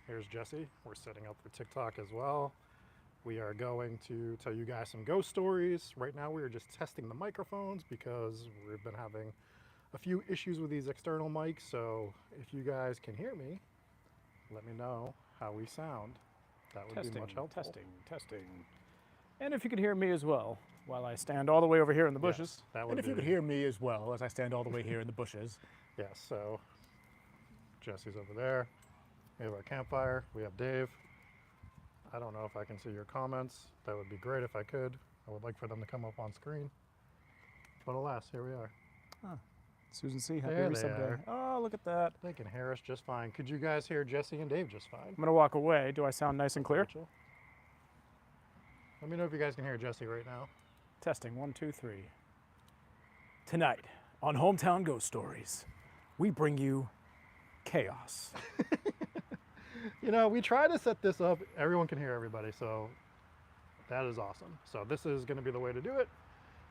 Here's Jesse. We're setting up for TikTok as well. We are going to tell you guys some ghost stories. Right now we are just testing the microphones because we've been having a few issues with these external mics. So if you guys can hear me, let me know how we sound. That would be much helpful. Testing. And if you could hear me as well while I stand all the way over here in the bushes. Yes, that would and if you could hear me as well as I stand all the way here in the bushes. Yes, so Jesse's over there. We have our campfire. We have Dave. I don't know if I can see your comments. That would be great if I could. I would like for them to come up on screen. But alas, here we are. Huh. Susan C. Happy There every they someday. are. Oh, look at that. They can hear us just fine. Could you guys hear Jesse and Dave just fine? I'm going to walk away. Do I sound nice and clear? Rachel? Let me know if you guys can hear Jesse right now. Testing, 1, 2, 3. Tonight on Hometown Ghost Stories, we bring you chaos. You know, we try to set this up. Everyone can hear everybody, so that is awesome. So this is going to be the way to do it.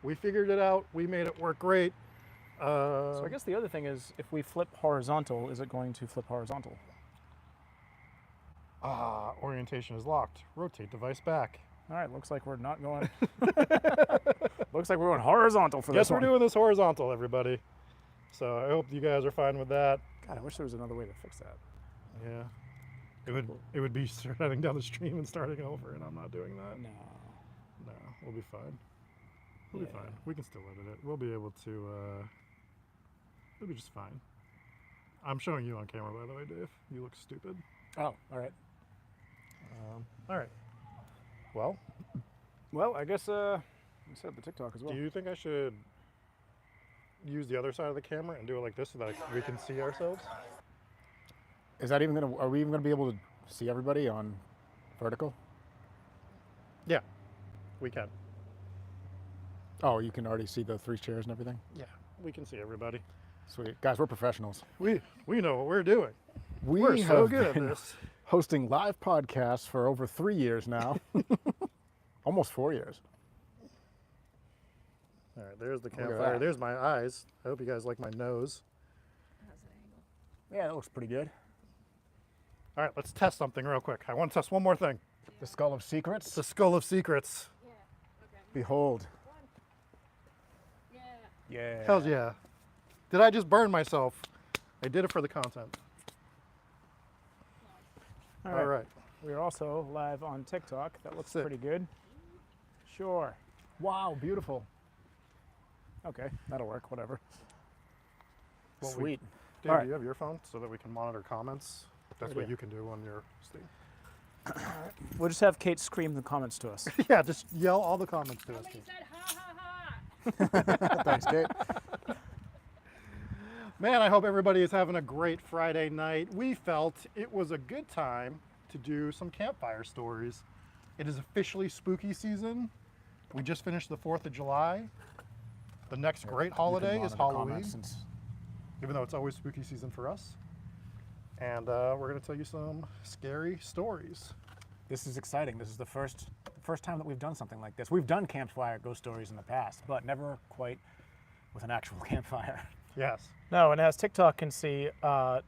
We figured it out. We made it work great. So I guess the other thing is, if we flip horizontal, is it going to flip horizontal? Orientation is locked. Rotate device back. All right, looks like we're not going. Looks like we're going horizontal for Guess this we're one. doing this horizontal, everybody. So I hope you guys are fine with that. God, I wish there was another way to fix that. Yeah. It would be heading down the stream and starting over, and I'm not doing that. No, we'll be fine. We'll be fine. We can still edit it. We'll be able to. It'll be just fine. I'm showing you on camera, by the way, Dave. You look stupid. Oh, all right. All right. Well, Well, I guess we set up the TikTok as well. do you think I should use the other side of the camera and do it like this so that we can see ourselves? Is that even gonna? Are we even gonna be able to see everybody on vertical? Yeah, we can. Oh, you can already see the 3 chairs and everything. Yeah, we can see everybody. Sweet, guys, we're professionals. We know what we're doing. We We're so have good at been this. hosting live podcasts for over 3 years now. Almost 4 years. All right, there's the at campfire. that. There's my eyes. I hope you guys like my nose. Yeah, that looks pretty good. All right, let's test something real quick. I want to test one more thing. The Skull of Secrets. The Skull of Secrets. Behold. Yeah. Hells yeah. Did I just burn myself? I did it for the content. All right. We are also live on TikTok. That looks Sick. pretty good. Sure. Wow, beautiful. Okay, that'll work, whatever. Well, Sweet. Dave, All right. do you have your phone so that we can monitor comments? That's I what do. you can do on your Steam. We'll just have Kate scream the comments to us. Yeah, just yell all the comments to us. Somebody Kate. said ha ha ha. Thanks, Kate. Man, I hope everybody is having a great Friday night. We felt it was a good time to do some campfire stories. It is officially spooky season. We just finished the 4th of July. The next great holiday is Halloween, even though it's always spooky season for us. And we're going to tell you some scary stories. This is exciting. This is the first time that we've done something like this. We've done campfire ghost stories in the past, but never quite with an actual campfire. Yes. No, and as TikTok can see,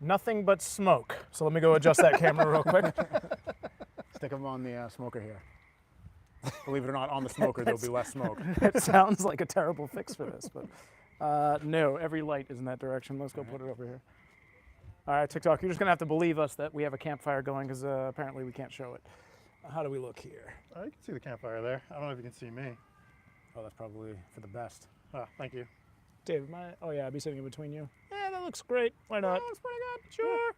nothing but smoke. So let me go adjust that camera real quick. Stick them on the smoker here. Believe it or not, on the smoker there'll be less smoke. It sounds like a terrible fix for this, but no, every light is in that direction. Let's go put it over here. All right, TikTok, you're just gonna have to believe us that we have a campfire going because apparently we can't show it. How do we look here? You can see the campfire there. I don't know if you can see me. Oh, that's probably for the best. Oh, thank you. Dave, oh yeah, I'd be sitting in between you. Yeah, that looks great. Why not? That's pretty good. Sure.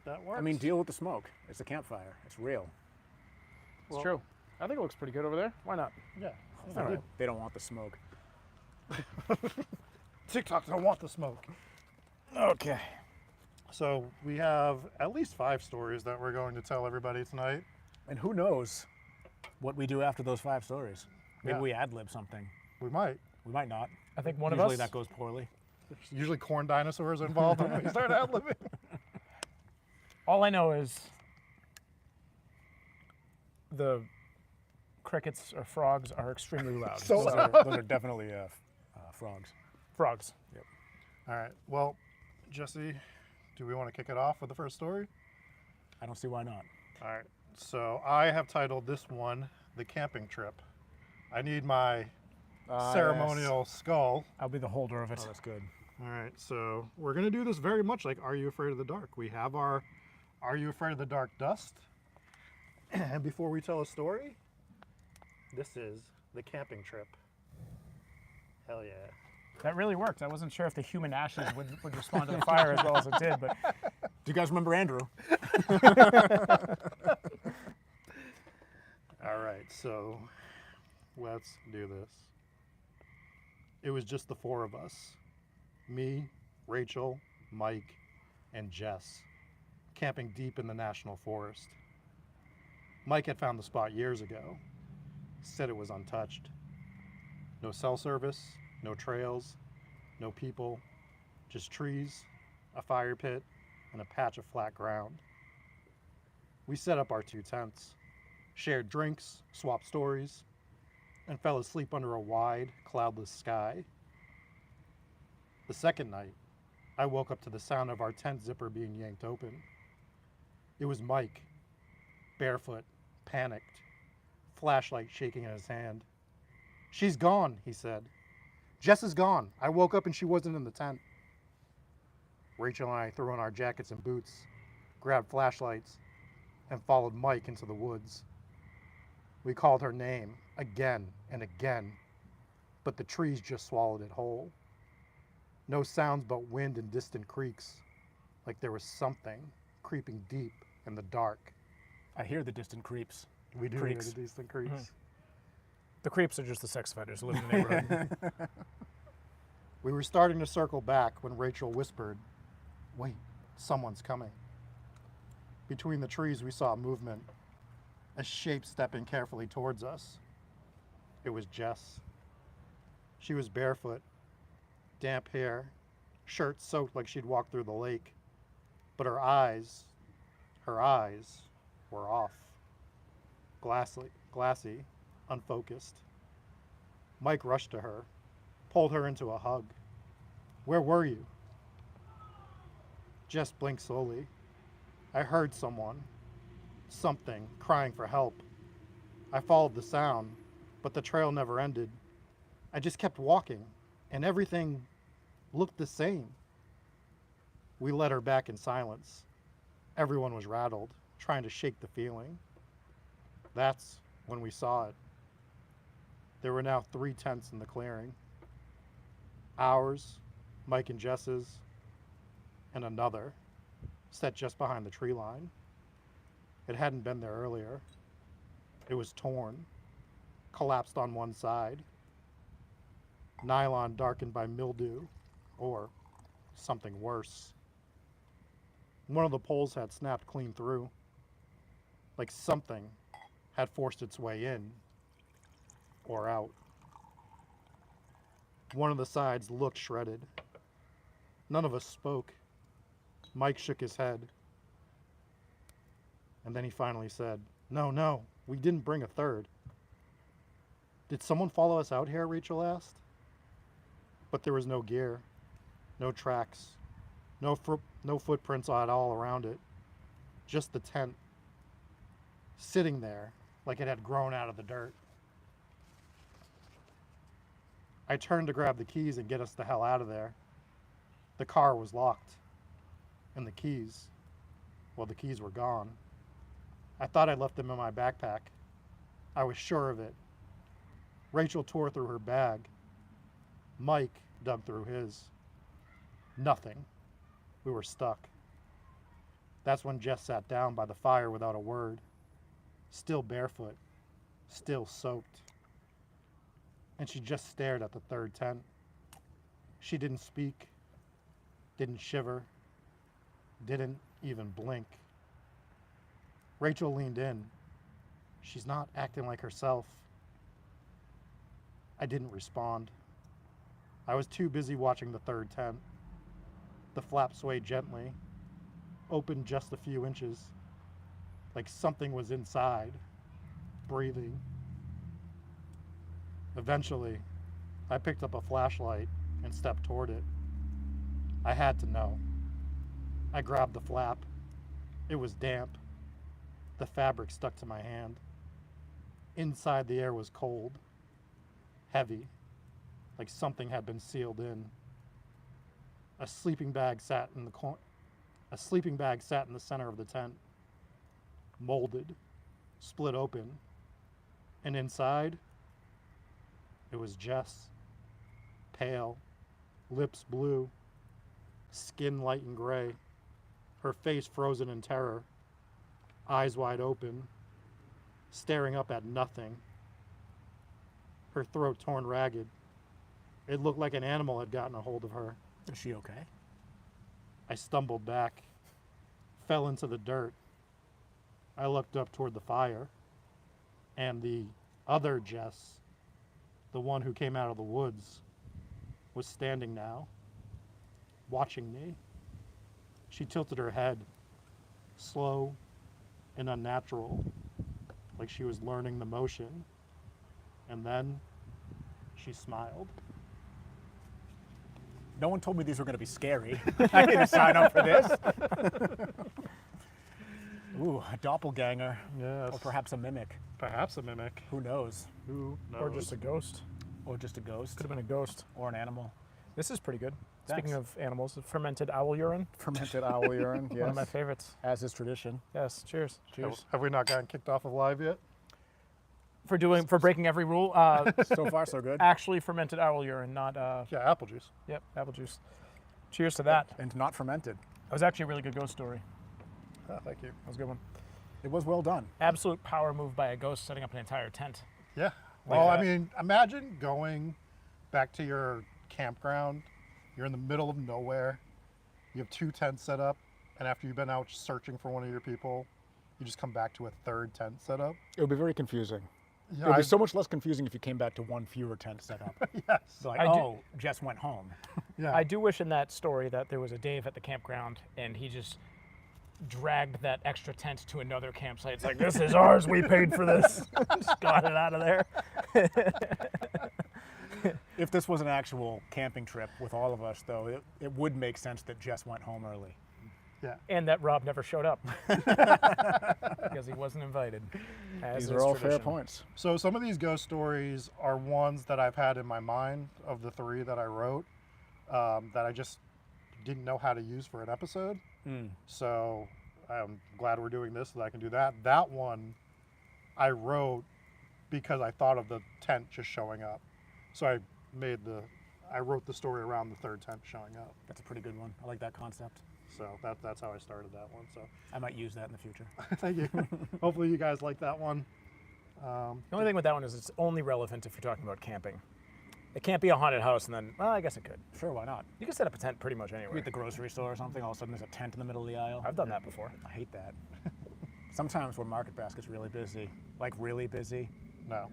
That works. I mean, deal with the smoke. It's a campfire. It's real. Well, It's true. I think it looks pretty good over there. Why not? Yeah. All right. They don't want the smoke. TikTok don't want the smoke. Okay. So we have at least 5 stories that we're going to tell everybody tonight. And who knows what we do after those 5 stories? Maybe Yeah. we ad-lib something. We might. We might not. I think one of Usually us. that goes poorly. There's usually corn dinosaurs involved when we start ad-libbing. All I know is the crickets or frogs are extremely loud. So Those are definitely frogs. Frogs. All right. Well, Jesse, do we want to kick it off with the first story? I don't see why not. All right. So I have titled this one The Camping Trip. I need my ceremonial skull. I'll be the holder of it. Oh, that's good. All right. So we're going to do this very much like Are You Afraid of the Dark? We have our Are You Afraid of the Dark dust? And before we tell a story, this is The Camping Trip. Hell yeah. That really worked. I wasn't sure if the human ashes would respond to the fire as well as it did, but Do you guys remember Andrew? All right, so let's do this. It was just the four of us. Me, Rachel, Mike, and Jess, camping deep in the national forest. Mike had found the spot years ago, said it was untouched. No cell service, no trails, no people, just trees, a fire pit, and a patch of flat ground. We set up our 2 tents, shared drinks, swapped stories, and fell asleep under a wide, cloudless sky. The second night, I woke up to the sound of our tent zipper being yanked open. It was Mike, barefoot, panicked, flashlight shaking in his hand. "She's gone," he said. "Jess is gone. I woke up and she wasn't in the tent." Rachel and I threw on our jackets and boots, grabbed flashlights, and followed Mike into the woods. We called her name again and again, but the trees just swallowed it whole. No sounds but wind and distant creaks, like there was something creeping deep in the dark. I hear the distant creeps. We do Creaks. hear the distant creaks. the creeps are just the sex offenders who live in the neighborhood. We were starting to circle back when Rachel whispered, "Wait, someone's coming." Between the trees, we saw movement, a shape stepping carefully towards us. It was Jess. She was barefoot, damp hair, shirt soaked like she'd walked through the lake, but her eyes were off, glassy, unfocused. Mike rushed to her, pulled her into a hug. "Where were you?" Jess blinked slowly. I heard something crying for help. I followed the sound, but the trail never ended. I just kept walking, and everything looked the same. We led her back in silence. Everyone was rattled, trying to shake the feeling. That's when we saw it. There were now 3 tents in the clearing. Ours, Mike and Jess's, and another, set just behind the tree line. It hadn't been there earlier. It was torn, collapsed on one side. Nylon darkened by mildew, or something worse. One of the poles had snapped clean through, like something had forced its way in or out. One of the sides looked shredded. None of us spoke. Mike shook his head. And then he finally said, No, we didn't bring a third." "Did someone follow us out here?" Rachel asked. But there was no gear, no tracks, no footprints at all around it. Just the tent, sitting there like it had grown out of the dirt. I turned to grab the keys and get us the hell out of there. The car was locked. And the keys were gone. I thought I left them in my backpack. I was sure of it. Rachel tore through her bag. Mike dug through his. Nothing. We were stuck. That's when Jess sat down by the fire without a word. Still barefoot. Still soaked. And she just stared at the 3rd tent. She didn't speak. Didn't shiver. Didn't even blink. Rachel leaned in. She's not acting like herself. I didn't respond. I was too busy watching the 3rd tent. The flap swayed gently, opened just a few inches, like something was inside, breathing. Eventually, I picked up a flashlight and stepped toward it. I had to know. I grabbed the flap. It was damp, The fabric stuck to my hand. Inside, the air was cold, heavy, like something had been sealed in. A sleeping bag sat in the center of the tent, molded, split open, and inside, it was Jess, pale, lips blue, skin light and gray, her face frozen in terror, eyes wide open, staring up at nothing, her throat torn ragged. It looked like an animal had gotten a hold of her. Is she okay? I stumbled back, fell into the dirt. I looked up toward the fire, and the other Jess, the one who came out of the woods, was standing now, watching me. She tilted her head, slow and unnatural, like she was learning the motion. And then she smiled. No one told me these were going to be scary. I didn't sign up for this. Ooh, a doppelganger. Yes. Or perhaps a mimic. Perhaps a mimic. Who knows? Who knows? Or just a ghost. Or just a ghost. Could have been a ghost. Or an animal. This is pretty good. Thanks. Speaking of animals, fermented owl urine. Fermented owl urine, yes. One of my favorites. As is tradition. Yes, cheers. Cheers. Have we not gotten kicked off of live yet? For breaking every rule. So far, so good. Actually fermented owl urine, not, Yeah, apple juice. yep, apple juice. Cheers to that. And not fermented. That was actually a really good ghost story. Oh, thank you. That was a good one. It was well done. Absolute power move by a ghost setting up an entire tent. Yeah. Like Well, I that. mean, imagine going back to your campground. You're in the middle of nowhere. You have 2 tents set up, and after you've been out searching for one of your people, you just come back to a 3rd tent set up. It would be very confusing. Yeah, It would be so much less confusing if you came back to one fewer tent set up. yes. So like, I do- oh, Jess went home. Yeah. I do wish in that story that there was a Dave at the campground and he just dragged that extra tent to another campsite. It's like, this is ours, we paid for this. Just got it out of there. If this was an actual camping trip with all of us, though, it would make sense that Jess went home early. Yeah. And that Rob never showed up because he wasn't invited. As These is are all fair tradition. points. So some of these ghost stories are ones that I've had in my mind of the 3 that I wrote that I just didn't know how to use for an episode. So I'm glad we're doing this so that I can do that. That one I wrote because I thought of the tent just showing up. So I wrote the story around the 3rd tent showing up. That's a pretty good one. I like that concept. So that's how I started that one. So I might use that in the future. thank you. Hopefully you guys like that one. The only thing with that one is it's only relevant if you're talking about camping. It can't be a haunted house and then, well, I guess it could. Sure, why not? You can set up a tent pretty much You're anywhere. at the grocery store or something, all of a sudden there's a tent in the middle of the aisle. I've done that before. I hate that. Sometimes when Market Basket's really busy, like really busy. No.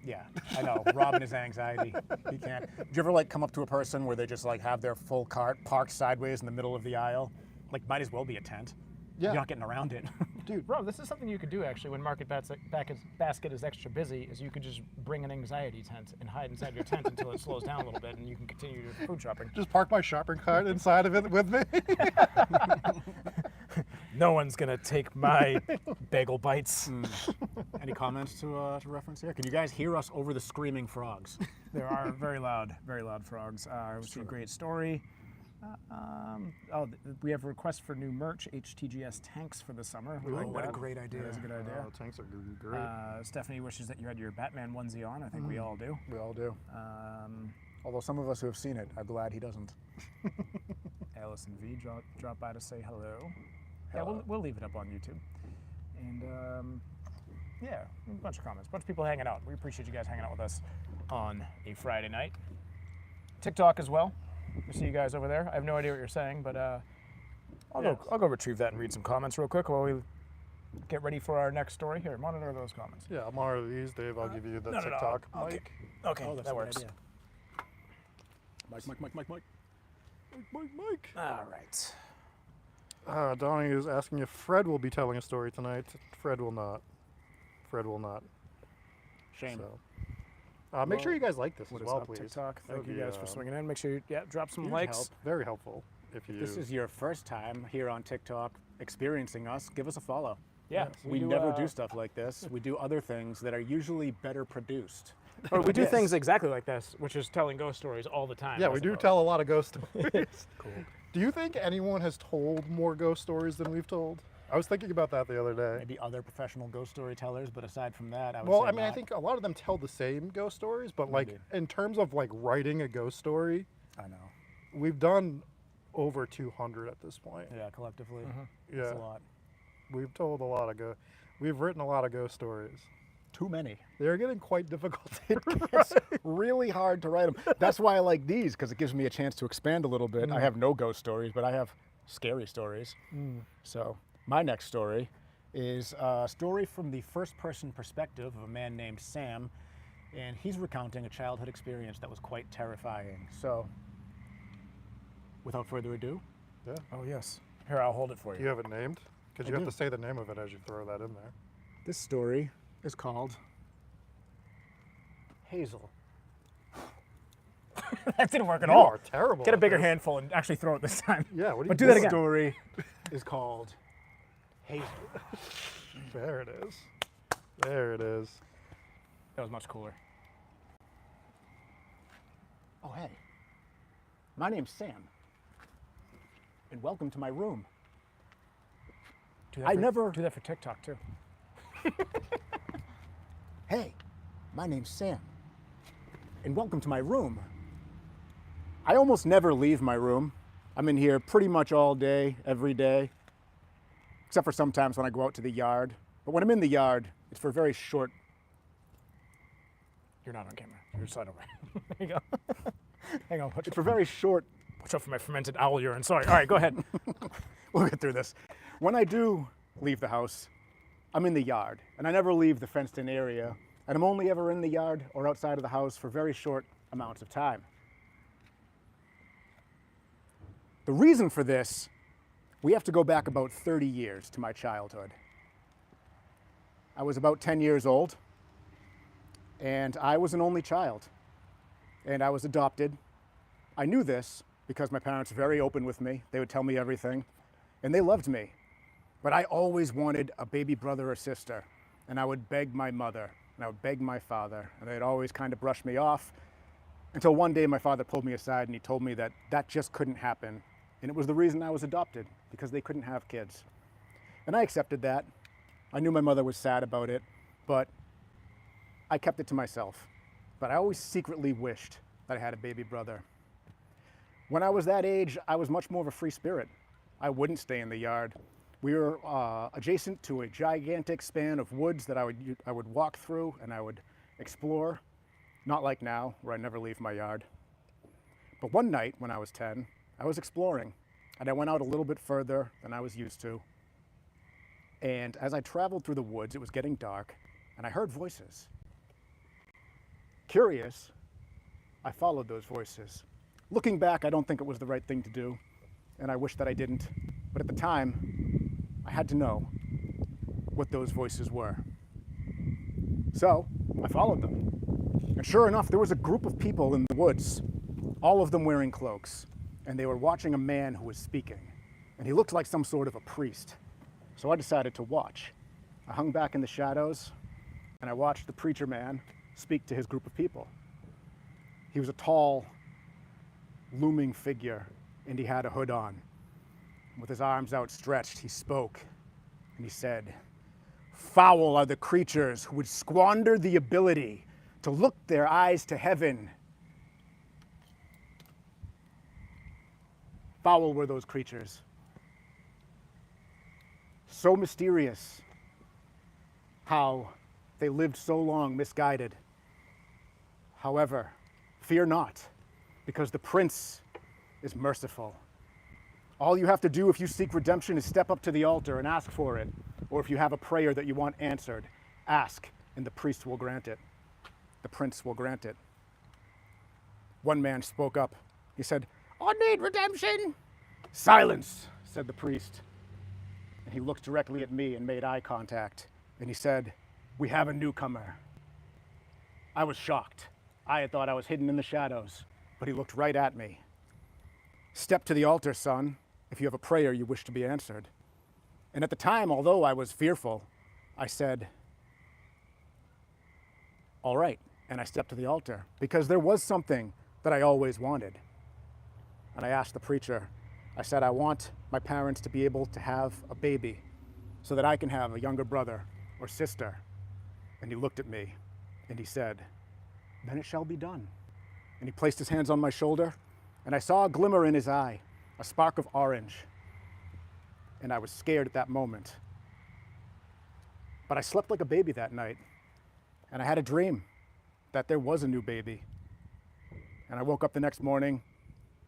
Yeah, I know. Rob and his anxiety. He can't. Do you ever like come up to a person where they just like have their full cart parked sideways in the middle of the aisle? Like might as well be a tent. Yeah. You're not getting around it. Dude, Rob, this is something you could do actually when Market Basket is extra busy, is you could just bring an anxiety tent and hide inside your tent until it slows down a little bit and you can continue your food shopping. Just park my shopping cart inside of it with me. No one's gonna take my bagel bites. Any comments to reference here? Can you guys hear us over the screaming frogs? There are very loud frogs. We see a great story. We have requests for new merch, HTGS tanks for the summer. We like what a that. great idea. That's a good idea. Oh, tanks are great. Stephanie wishes that you had your Batman onesie on. I think we all do. We all do. Although some of us who have seen it, I'm glad he doesn't. Allison V dropped by to say hello. Yeah, Hello. we'll leave it up on YouTube. And yeah, a bunch of comments, a bunch of people hanging out. We appreciate you guys hanging out with us on a Friday night. TikTok as well. We see you guys over there. I have no idea what you're saying, but I'll go retrieve that and read some comments real quick while we get ready for our next story. Here, monitor those comments. Yeah, I'll monitor these, Dave. I'll give you the no, TikTok okay. mic. Okay, Oh, that's that a good works. idea. Mike. Mike. All right. Donnie is asking if Fred will be telling a story tonight. Fred will not. Shame. So, make sure you guys like this What as is well, up, please. TikTok? That Thank would you be, guys for swinging in. Make sure you drop some Huge likes. help. Very helpful. If you This is your first time here on TikTok experiencing us, give us a follow. Yeah, We never do stuff like this. We do other things that are usually better produced. Or we do Yes. things exactly like this, which is telling ghost stories all the time. Yeah, I we do suppose. tell a lot of ghost stories. Cool. Do you think anyone has told more ghost stories than we've told? I was thinking about that the other day. Maybe other professional ghost storytellers, but aside from that, I would Well, say I mean, I not. think a lot of them tell the same ghost stories, but like Maybe. in terms of like writing a ghost story, I know. we've done over 200 at this point. Yeah, collectively, Yeah, it's a lot. we've told a lot of we've written a lot of ghost stories. Too many. They're getting quite difficult to It's really hard to write them. That's why I like these, because it gives me a chance to expand a little bit. I have no ghost stories, but I have scary stories. So my next story is a story from the first-person perspective of a man named Sam, and he's recounting a childhood experience that was quite terrifying. So, without further ado, Yeah. Oh, yes. Here, I'll hold it for Do you. you have it named? Because I you have do. to say the name of it as you throw that in there. this story is called Hazel. That didn't work at You all. are terrible. Get a at bigger this. handful and actually throw it this time. Yeah, what do you But do that This again. story is called Hazel. There it is. There it is. That was much cooler. Oh, hey. My name's Sam. And welcome to my room. Do I never- do that for TikTok too. Hey, my name's Sam. And welcome to my room. I almost never leave my room. I'm in here pretty much all day, every day. Except for sometimes when I go out to the yard. But when I'm in the yard, it's for very short. You're not on camera. You're slide over. There you go. Hang on. It's for very short. Watch out for my fermented owl urine. Sorry. All right, go ahead. We'll get through this. When I do leave the house, I'm in the yard, and I never leave the fenced-in area, and I'm only ever in the yard or outside of the house for very short amounts of time. The reason for this, we have to go back about 30 years to my childhood. I was about 10 years old, and I was an only child, and I was adopted. I knew this because my parents were very open with me. They would tell me everything, and they loved me. But I always wanted a baby brother or sister, and I would beg my mother, and I would beg my father, and they'd always kind of brush me off, until one day my father pulled me aside and he told me that that just couldn't happen, and it was the reason I was adopted, because they couldn't have kids. And I accepted that. I knew my mother was sad about it, but I kept it to myself. But I always secretly wished that I had a baby brother. When I was that age, I was much more of a free spirit. I wouldn't stay in the yard. We were adjacent to a gigantic span of woods that I would walk through and I would explore. Not like now, where I never leave my yard. But one night when I was 10, I was exploring, and I went out a little bit further than I was used to. And as I traveled through the woods, it was getting dark, and I heard voices. Curious, I followed those voices. Looking back, I don't think it was the right thing to do, and I wish that I didn't. But at the time, I had to know what those voices were. So I followed them. And sure enough, there was a group of people in the woods, all of them wearing cloaks, and they were watching a man who was speaking. And he looked like some sort of a priest. So I decided to watch. I hung back in the shadows, and I watched the preacher man speak to his group of people. He was a tall, looming figure, and he had a hood on. With his arms outstretched, he spoke, and he said, "Foul are the creatures who would squander the ability to look their eyes to heaven." Foul were those creatures. So mysterious how they lived so long misguided. However, fear not, because the Prince is merciful. All you have to do if you seek redemption is step up to the altar and ask for it. Or if you have a prayer that you want answered, ask, and the priest will grant it. The Prince will grant it. One man spoke up. He said, "I need redemption." "Silence," said the priest. And he looked directly at me and made eye contact. And he said, "We have a newcomer." I was shocked. I had thought I was hidden in the shadows, but he looked right at me. "Step to the altar, son, if you have a prayer you wish to be answered." And at the time, although I was fearful, I said, all right. And I stepped to the altar because there was something that I always wanted. And I asked the preacher, I said, I want my parents to be able to have a baby so that I can have a younger brother or sister. And he looked at me and he said, then it shall be done. And he placed his hands on my shoulder and I saw a glimmer in his eye, a spark of orange. And I was scared at that moment. But I slept like a baby that night. And I had a dream that there was a new baby. And I woke up the next morning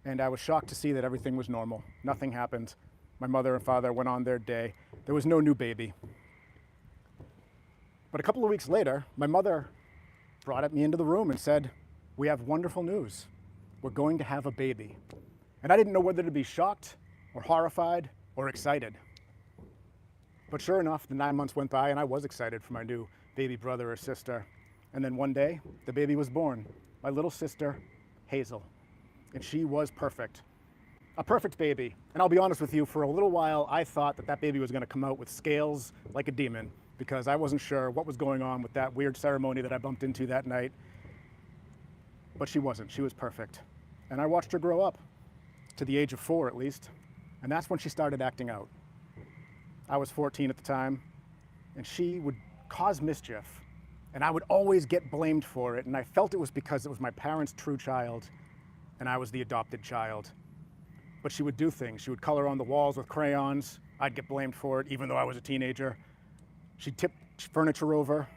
and I was shocked to see that everything was normal. Nothing happened. My mother and father went on their day. There was no new baby. But a couple of weeks later, my mother brought me into the room and said, we have wonderful news. We're going to have a baby. And I didn't know whether to be shocked or horrified or excited. But sure enough, the 9 months went by and I was excited for my new baby brother or sister. And then one day, the baby was born, my little sister, Hazel. And she was perfect. A perfect baby. And I'll be honest with you, for a little while, I thought that that baby was going to come out with scales like a demon because I wasn't sure what was going on with that weird ceremony that I bumped into that night. But she wasn't. She was perfect. And I watched her grow up, to the age of 4 at least. And that's when she started acting out. I was 14 at the time, and she would cause mischief. And I would always get blamed for it, and I felt it was because it was my parents' true child, and I was the adopted child. But she would do things. She would color on the walls with crayons. I'd get blamed for it, even though I was a teenager. She'd tip furniture over.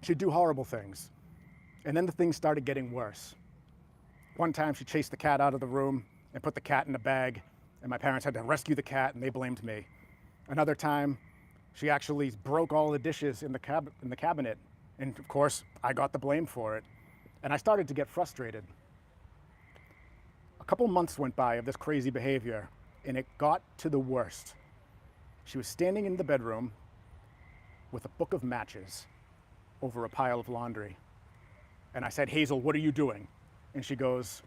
She'd do horrible things. And then the things started getting worse. One time she chased the cat out of the room and put the cat in a bag, and my parents had to rescue the cat, and they blamed me. Another time, she actually broke all the dishes in the cabinet, and of course, I got the blame for it. And I started to get frustrated. A couple months went by of this crazy behavior, and it got to the worst. She was standing in the bedroom with a book of matches over a pile of laundry. And I said, Hazel, what are you doing? And she goes,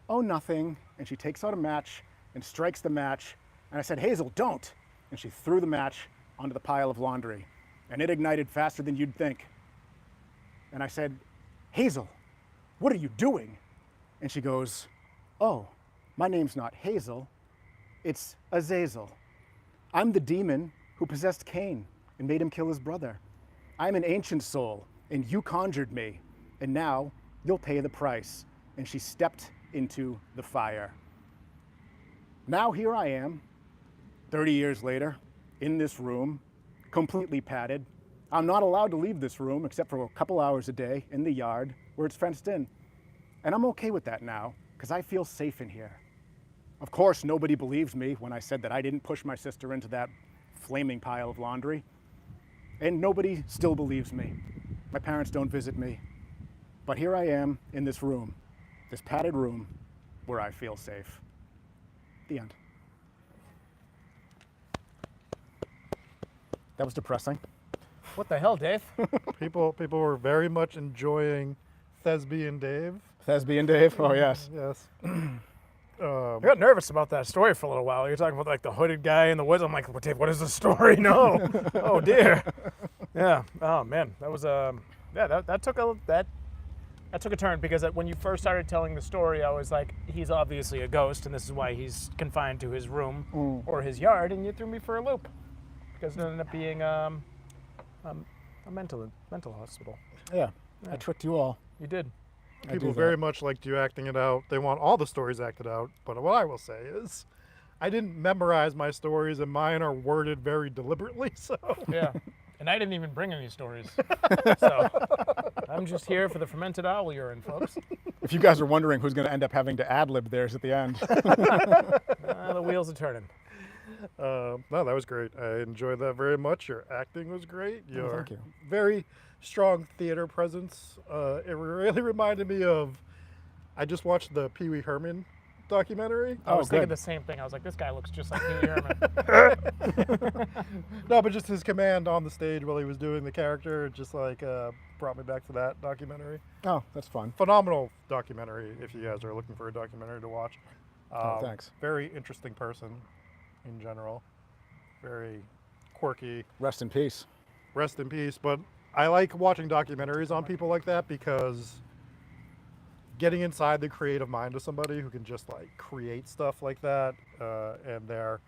oh, nothing. And she takes out a match and strikes the match. And I said, Hazel, don't. And she threw the match onto the pile of laundry. And it ignited faster than you'd think. And I said, Hazel, what are you doing? And she goes, oh, my name's not Hazel, it's Azazel. I'm the demon who possessed Cain and made him kill his brother. I'm an ancient soul, and you conjured me, and now you'll pay the price. And she stepped into the fire. Now here I am, 30 years later, in this room, completely padded. I'm not allowed to leave this room except for a couple hours a day in the yard where it's fenced in. And I'm okay with that now, because I feel safe in here. Of course, nobody believes me when I said that I didn't push my sister into that flaming pile of laundry. And nobody still believes me. My parents don't visit me. But here I am in this room, this padded room, where I feel safe. The end. That was depressing. What the hell, Dave? People were very much enjoying Thespian Dave. Thespian Dave? Oh, yes. Yes. I got nervous about that story for a little while. You're talking about like the hooded guy in the woods. I'm like, well, Dave, what is the story? No. Oh dear. Yeah. Oh man, that was that took a turn because when you first started telling the story, I was like, he's obviously a ghost, and this is why he's confined to his room or his yard, and you threw me for a loop because it ended up being a mental hospital. Yeah. I tricked you all. You did. People very much liked you acting it out. They want all the stories acted out. But what I will say is, I didn't memorize my stories, and mine are worded very deliberately. So Yeah. And I didn't even bring any stories. So I'm just here for the fermented owl urine, folks. If you guys are wondering who's going to end up having to ad-lib theirs at the end. The wheels are turning. no, that was great. I enjoyed that very much. Your acting was great. Your thank you. very strong theater presence. It really reminded me of, I just watched the Pee Wee Herman documentary. I was thinking good. the same thing. I was like, this guy looks just like Pee Wee Herman. No, but just his command on the stage while he was doing the character, just like brought me back to that documentary. Oh, that's fun. Phenomenal documentary if you guys are looking for a documentary to watch. Oh, thanks. Very interesting person in general. Very quirky. Rest in peace. Rest in peace. But I like watching documentaries on people like that because getting inside the creative mind of somebody who can just like create stuff like that and their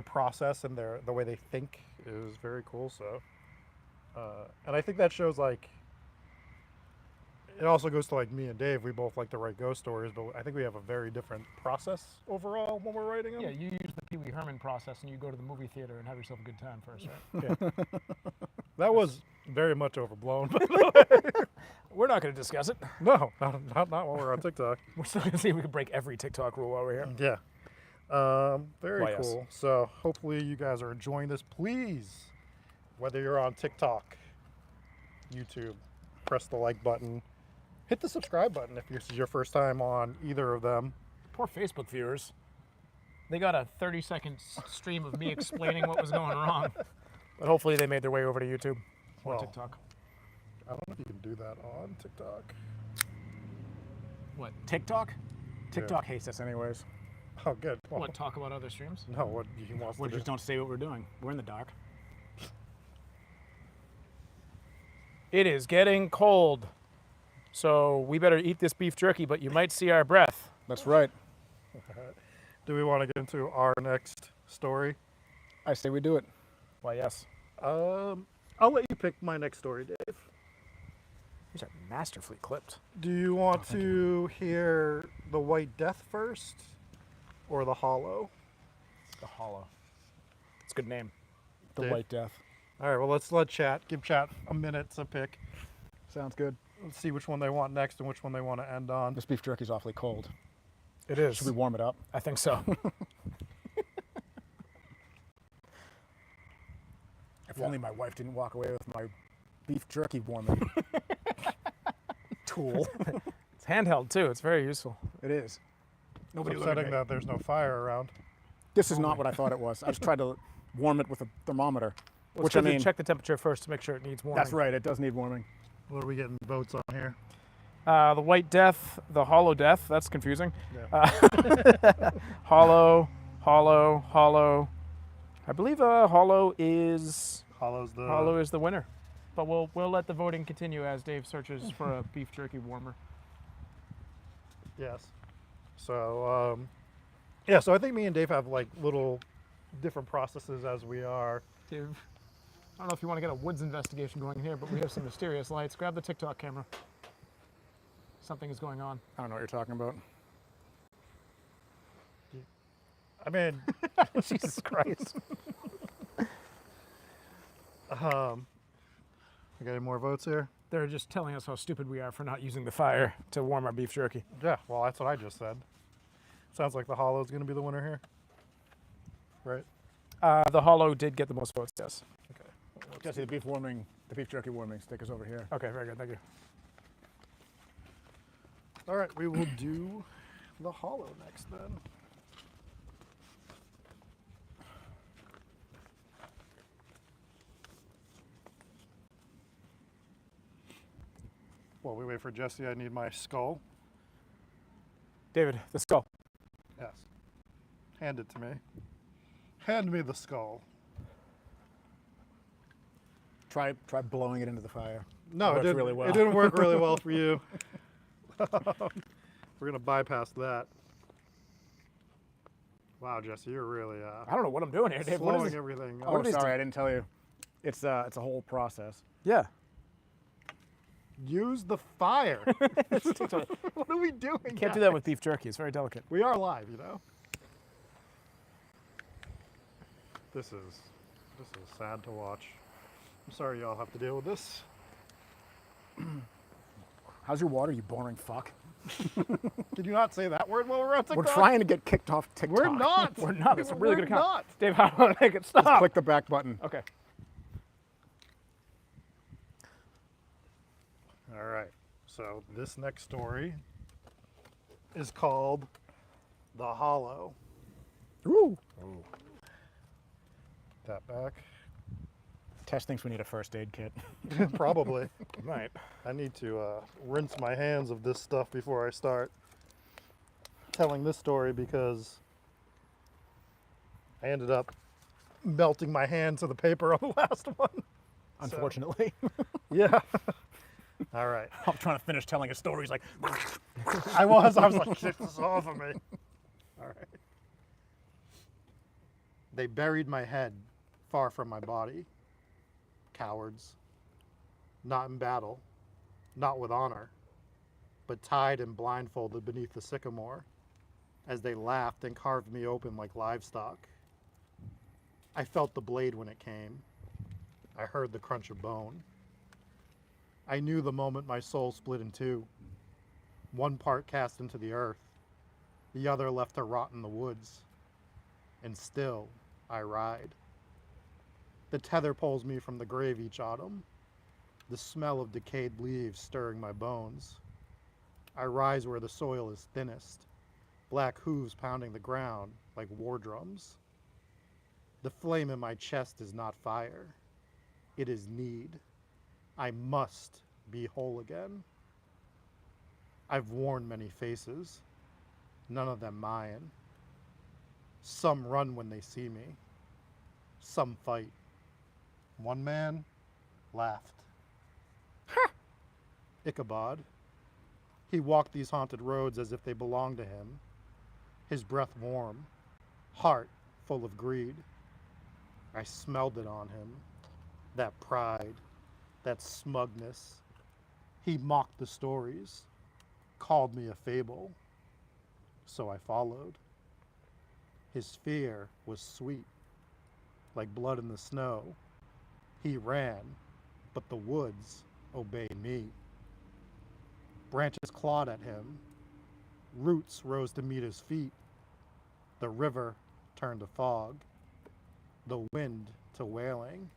process and the way they think is very cool. So, and I think that shows like, it also goes to like me and Dave. We both like to write ghost stories, but I think we have a very different process overall when we're writing them. Yeah, you use the Pee Wee Herman process and you go to the movie theater and have yourself a good time first, right? Yeah. That was very much overblown. We're not going to discuss it. No, not when we're on TikTok. We're still going to see if we can break every TikTok rule while we're here. Yeah. Very Why, yes. cool. So hopefully you guys are enjoying this. Please, whether you're on TikTok, YouTube, press the like button. Hit the subscribe button if this is your first time on either of them. Poor Facebook viewers. They got a 30-second stream of me explaining what was going wrong. But hopefully they made their way over to YouTube or Well, TikTok. I don't know if you can do that on TikTok. What, TikTok? TikTok hates us anyways. Oh, good. Well, What, talk about other streams? no, what he wants We to just do. don't say what we're doing. We're in the dark. It is getting cold. So we better eat this beef jerky, but you might see our breath. That's right. Do we want to get into our next story? I say we do it. Why, yes. I'll let you pick my next story, Dave. These are masterfully clipped. Do you want to hear the White Death first or the Hollow? The Hollow. It's a good name. The Dave? White Death. All right, well, let's let chat. Give chat a minute to pick. Sounds good. Let's see which one they want next and which one they want to end on. This beef jerky's awfully cold. It is. Should we warm it up? I think so. If only my wife didn't walk away with my beef jerky warming tool. It's handheld, too. It's very useful. It is. It's upsetting that there's no fire around. This is not what I thought it was. I just tried to warm it with a thermometer. Well, Which it's I good to mean, check the temperature first to make sure it needs warming. that's right. It does need warming. What are we getting votes on here? The White Death, the Hollow Death. That's confusing. Yeah. Hollow, Hollow, Hollow. I believe Hollow is Hollow's the... the winner. But we'll let the voting continue as Dave searches for a beef jerky warmer. Yes. So, yeah, so I think me and Dave have like little different processes as we are. Dave, I don't know if you want to get a woods investigation going here, but we have some mysterious lights. Grab the TikTok camera. Something is going on. I don't know what you're talking about. I mean, Jesus Christ. we got any more votes here? They're just telling us how stupid we are for not using the fire to warm our beef jerky. Yeah, well, that's what I just said. Sounds like the Hollow's going to be the winner here. Right? The Hollow did get the most votes, yes. Okay. Jesse, the beef jerky warming stick is over here. Okay, very good. Thank you. All right, we will do the Hollow next then. While we wait for Jesse, I need my skull. David, the skull. Yes. Hand it to me. Hand me the skull. Try blowing it into the fire. No, it Works didn't, really well. it didn't work really well for you. We're going to bypass that. Wow, Jesse, you're really I don't know what I'm doing here, Dave. What is slowing this? everything Oh, up. these sorry, I didn't tell you. It's a whole process. Yeah. Use the fire. What are we doing? Can't do that with beef jerky. It's very delicate. We are live, you know. This is sad to watch. I'm sorry y'all have to deal with this. How's your water, you boring fuck? Did you not say that word while we're on TikTok? We're trying to get kicked off TikTok. We're not. We're not. That's a really We're good account. not. Dave, how do I make it stop? Just click the back button. Okay. All right. So this next story is called The Hollow. Ooh. Tap back. Tess thinks we need a first aid kit. Probably. Right. I need to rinse my hands of this stuff before I start telling this story because I ended up melting my hand to the paper on the last one. Unfortunately. Yeah. All right. I'm trying to finish telling a story. He's like, I was like, get this off of me. All right. They buried my head far from my body. Cowards. Not in battle, not with honor, but tied and blindfolded beneath the sycamore as they laughed and carved me open like livestock. I felt the blade when it came. I heard the crunch of bone. I knew the moment my soul split in two. One part cast into the earth, the other left to rot in the woods. And still, I ride. The tether pulls me from the grave each autumn, the smell of decayed leaves stirring my bones. I rise where the soil is thinnest, black hooves pounding the ground like war drums. The flame in my chest is not fire. It is need. I must be whole again. I've worn many faces, none of them mine. Some run when they see me. Some fight. One man laughed. Ichabod. He walked these haunted roads as if they belonged to him, his breath warm, heart full of greed. I smelled it on him, that pride, that smugness. He mocked the stories, called me a fable, so I followed. His fear was sweet, like blood in the snow. He ran, but the woods obeyed me. Branches clawed at him. Roots rose to meet his feet. The river turned to fog, the wind to wailing.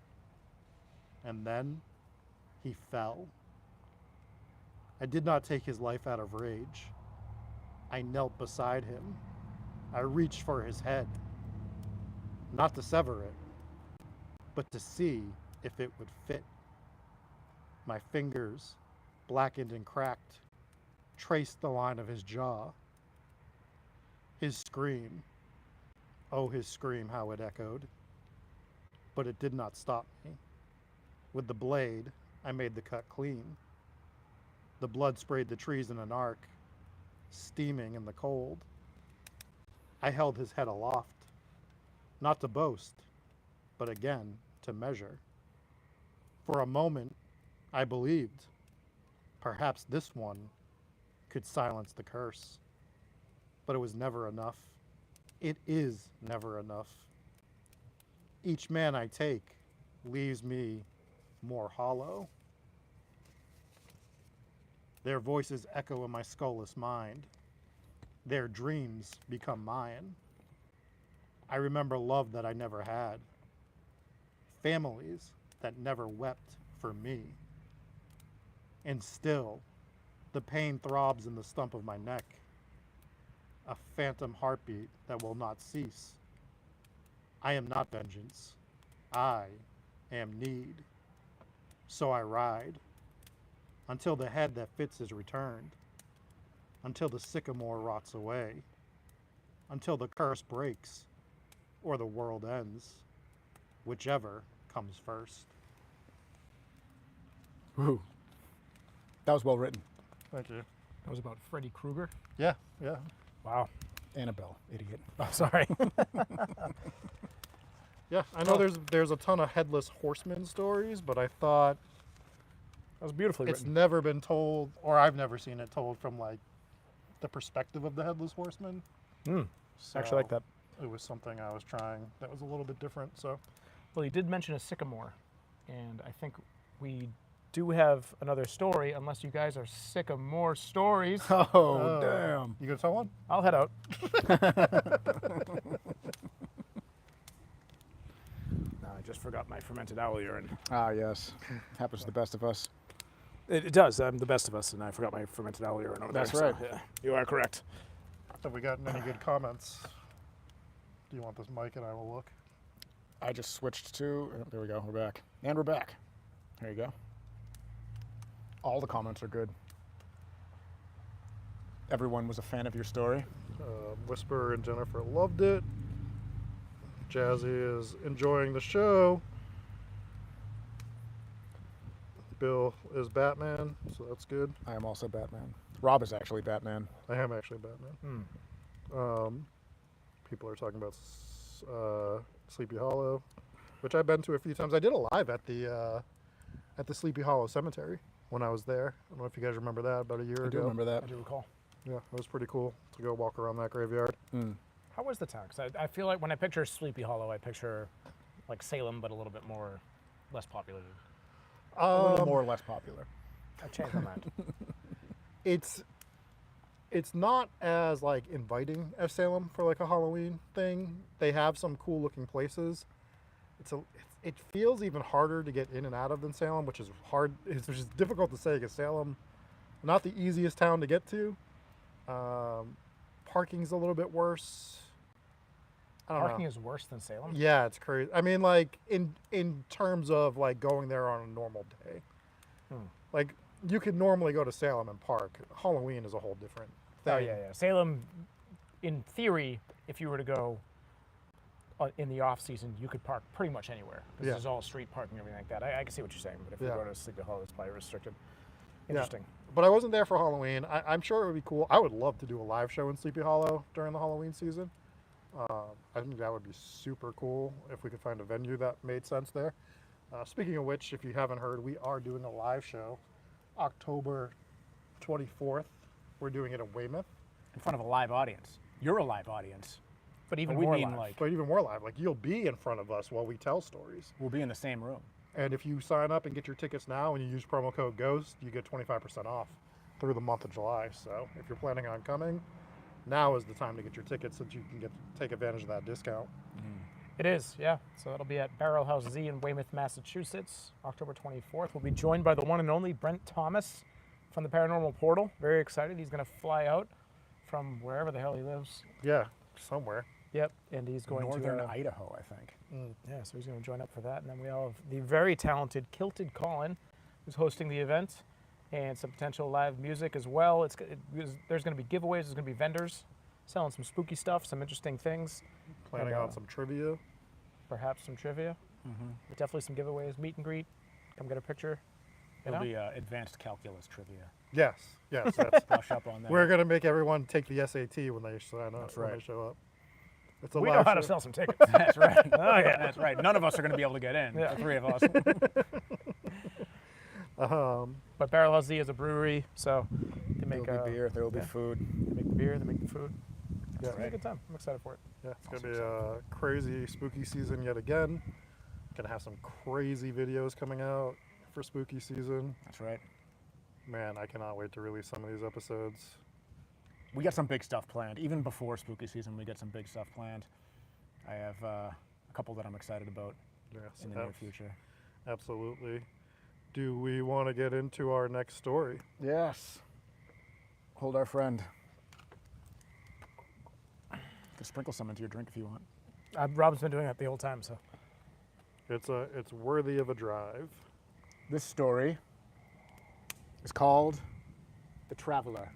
And then he fell. I did not take his life out of rage. I knelt beside him. I reached for his head, not to sever it, but to see if it would fit. My fingers, blackened and cracked, traced the line of his jaw. His scream, oh, his scream, how it echoed. But it did not stop me. With the blade, I made the cut clean. The blood sprayed the trees in an arc, steaming in the cold. I held his head aloft, not to boast, but again to measure. For a moment, I believed perhaps this one could silence the curse. But it was never enough. It is never enough. Each man I take leaves me more hollow. Their voices echo in my skullless mind. Their dreams become mine. I remember love that I never had. Families that never wept for me. And still, the pain throbs in the stump of my neck. A phantom heartbeat that will not cease. I am not vengeance. I am need. So I ride until the head that fits is returned, until the sycamore rots away, until the curse breaks or the world ends, whichever comes first. Woo. That was well written. Thank you. That was about Freddy Krueger. Yeah, yeah. Wow. Annabelle, idiot. Oh, sorry. Yeah, I know there's a ton of headless horseman stories, but I thought That was beautifully it's written. never been told, or I've never seen it told from like the perspective of the headless horseman. Actually like that. It was something I was trying that was a little bit different. So Well, you did mention a sycamore, and I think we do have another story, unless you guys are sick of more stories. Oh, damn. You gonna tell one? I'll head out. No, I just forgot my fermented owl urine. Ah, yes. Happens to the best of us. It does. I'm the best of us, and I forgot my fermented owl urine over That's there. right. So, yeah, you are correct. Have we gotten any good comments? Do you want this mic and I will look? I just switched to, there we go, we're back. And we're back. There you go. All the comments are good. Everyone was a fan of your story. Whisper and Jennifer loved it. Jazzy is enjoying the show. Bill is Batman, so that's good. I am also Batman. Rob is actually Batman. I am actually Batman. People are talking about Sleepy Hollow, which I've been to a few times. I did a live at the Sleepy Hollow Cemetery when I was there. I don't know if you guys remember that, about a year ago. I do remember that. I do recall. Yeah, it was pretty cool to go walk around that graveyard. How was the town? Because I feel like when I picture Sleepy Hollow, I picture like Salem, but a little bit less populated. A little more or less popular. I changed my mind. It's not as like inviting as Salem for like a Halloween thing. They have some cool looking places. It feels even harder to get in and out of than Salem, which is hard. Which is difficult to say because Salem, not the easiest town to get to. Parking's a little bit worse. I don't know. Parking is worse than Salem? Yeah, it's crazy. I mean, like in terms of like going there on a normal day, like you could normally go to Salem and park. Halloween is a whole different thing. Oh, yeah. Salem, in theory, if you were to go in the off season, you could park pretty much anywhere because there's all street parking and everything like that. I can see what you're saying, but if you go to Sleepy Hollow, it's probably restricted. Interesting. Yeah. But I wasn't there for Halloween. I'm sure it would be cool. I would love to do a live show in Sleepy Hollow during the Halloween season. I think that would be super cool if we could find a venue that made sense there. Speaking of which, if you haven't heard, we are doing a live show October 24th. We're doing it at Weymouth. In front of a live audience. You're a live audience. But even We more mean, live. like- But even more live. Like you'll be in front of us while we tell stories. We'll be in the same room. And if you sign up and get your tickets now and you use promo code GHOST, you get 25% off through the month of July. So if you're planning on coming, now is the time to get your tickets so that you can take advantage of that discount. It is, yeah. So that'll be at Barrel House Z in Weymouth, Massachusetts, October 24th. We'll be joined by the one and only Brent Thomas from the Paranormal Portal. Very excited. He's going to fly out from wherever the hell he lives. Yeah, somewhere. Yep, and he's going Northern to Idaho, I think. Yeah, so he's going to join up for that. And then we all have the very talented Kilted Colin, who's hosting the event, and some potential live music as well. There's going to be giveaways. There's going to be vendors selling some spooky stuff, some interesting things. Planning on some trivia. Perhaps some trivia. But definitely some giveaways, meet and greet. Come get a picture. It'll be advanced calculus trivia. Yes, that's, Brush up on that. we're going to make everyone take the SAT when they sign up, That's when right. they show up. It's a We live know how to show. sell some tickets. That's right. Oh, yeah. That's right. None of us are going to be able to get in. Yeah. The three of us. But Barrel House Z is a brewery, so they There make will be beer. There will be yeah. food. They make the beer, they make the food. Yeah. It's a good time. I'm excited for it. Yeah, it's going to be a crazy spooky season yet again. Going to have some crazy videos coming out for spooky season. That's right. Man, I cannot wait to release some of these episodes. We got some big stuff planned. Even before spooky season, we got some big stuff planned. I have a couple that I'm excited about Yes, in the near future. absolutely. Do we want to get into our next story? Yes. Hold our friend. You can sprinkle some into your drink if you want. Rob's been doing that the whole time, so. It's worthy of a drive. This story is called The Traveler.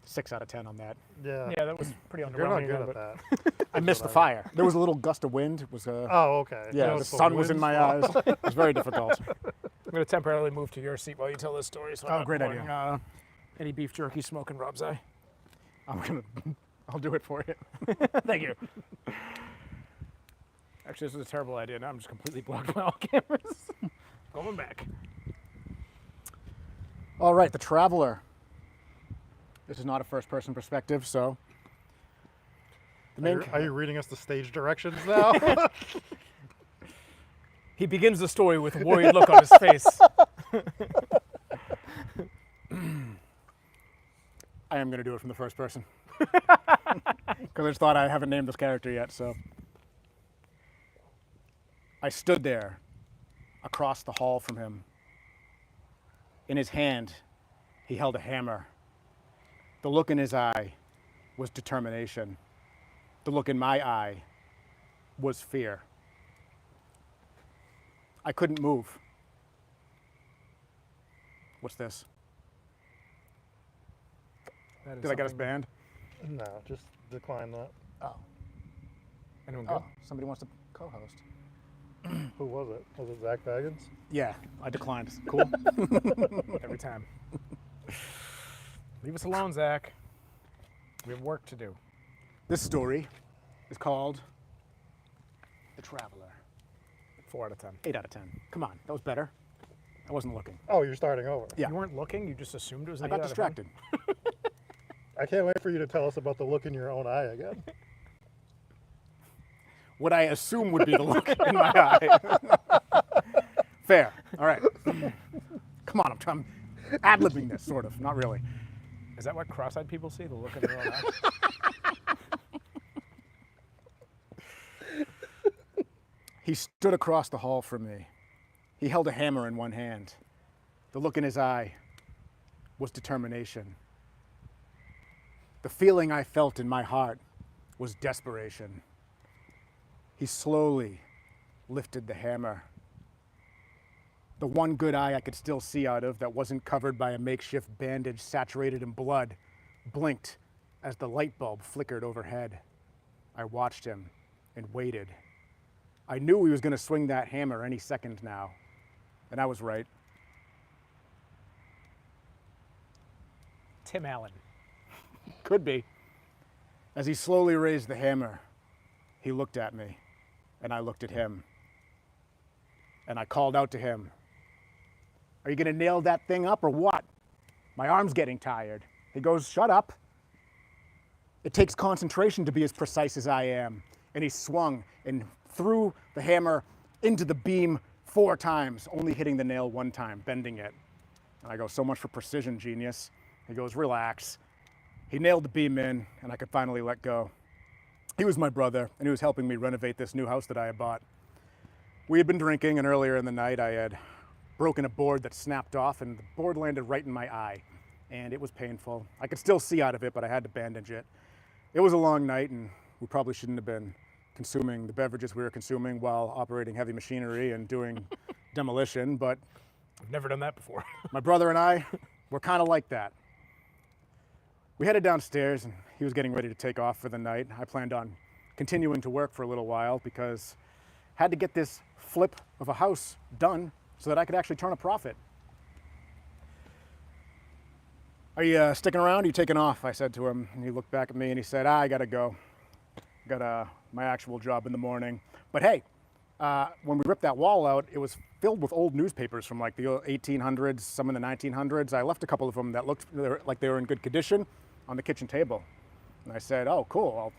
6 out of 10 on that. Yeah, Yeah, that was pretty underwhelming. you're not again, good but at that. I missed the fire. There was a little gust of wind. It was Oh, okay. yeah, You the sun was in my eyes. It was very difficult. I'm going to temporarily move to your seat while you tell this story. So I'm Oh, not great pouring, idea. any beef jerky smoke in Rob's eye. I'll do it for you. Thank you. Actually, this is a terrible idea. Now I'm just completely blocked by all cameras. Going back. All right, The Traveler. This is not a first-person perspective, so the main Are you reading us the stage directions now? He begins the story with a worried look on his face. I am going to do it from the first person because I just thought I haven't named this character yet. So I stood there across the hall from him. In his hand, he held a hammer. The look in his eye was determination. The look in my eye was fear. I couldn't move. What's this? Did I get us banned? No, just decline that. Oh. Anyone good? Oh, somebody wants to co-host. Who was it? Was it Zach Baggins? Yeah, I declined. Cool. Every time. Leave us alone, Zach. We have work to do. This story is called The Traveler. 4 out of 10. 8 out of 10. Come on, that was better. I wasn't looking. Oh, you're starting over. Yeah. You weren't looking. You just assumed it was. I an got 8 out of 10? distracted. I can't wait for you to tell us about the look in your own eye again. What I assume would be the look in my eye. Fair. All right. Come on, I'm ad-libbing this, sort of. Not really. Is that what cross-eyed people see? The look in their own eye? He stood across the hall from me. He held a hammer in one hand. The look in his eye was determination. The feeling I felt in my heart was desperation. He slowly lifted the hammer. The one good eye I could still see out of that wasn't covered by a makeshift bandage saturated in blood blinked as the light bulb flickered overhead. I watched him and waited. I knew he was going to swing that hammer any second now, and I was right. Tim Allen. Could be. As he slowly raised the hammer, he looked at me, and I looked at him. And I called out to him, "Are you going to nail that thing up or what? My arm's getting tired." He goes, "Shut up. It takes concentration to be as precise as I am." And he swung and threw the hammer into the beam 4 times, only hitting the nail 1 time, bending it. And I go, "So much for precision, genius." He goes, "Relax." He nailed the beam in, and I could finally let go. He was my brother, and he was helping me renovate this new house that I had bought. We had been drinking, and earlier in the night I had broken a board that snapped off, and the board landed right in my eye, and it was painful. I could still see out of it, but I had to bandage it. It was a long night, and we probably shouldn't have been consuming the beverages we were consuming while operating heavy machinery and doing demolition, but I've never done that before. my brother and I were kind of like that. We headed downstairs, and he was getting ready to take off for the night. I planned on continuing to work for a little while because I had to get this flip of a house done so that I could actually turn a profit. "Are you sticking around? Are you taking off?" I said to him, and he looked back at me and he said, "I gotta go. Got my actual job in the morning. But hey, when we ripped that wall out, it was filled with old newspapers from like the 1800s, some in the 1900s. I left a couple of them that looked like they were in good condition on the kitchen table." And I said, "Oh, cool. I'll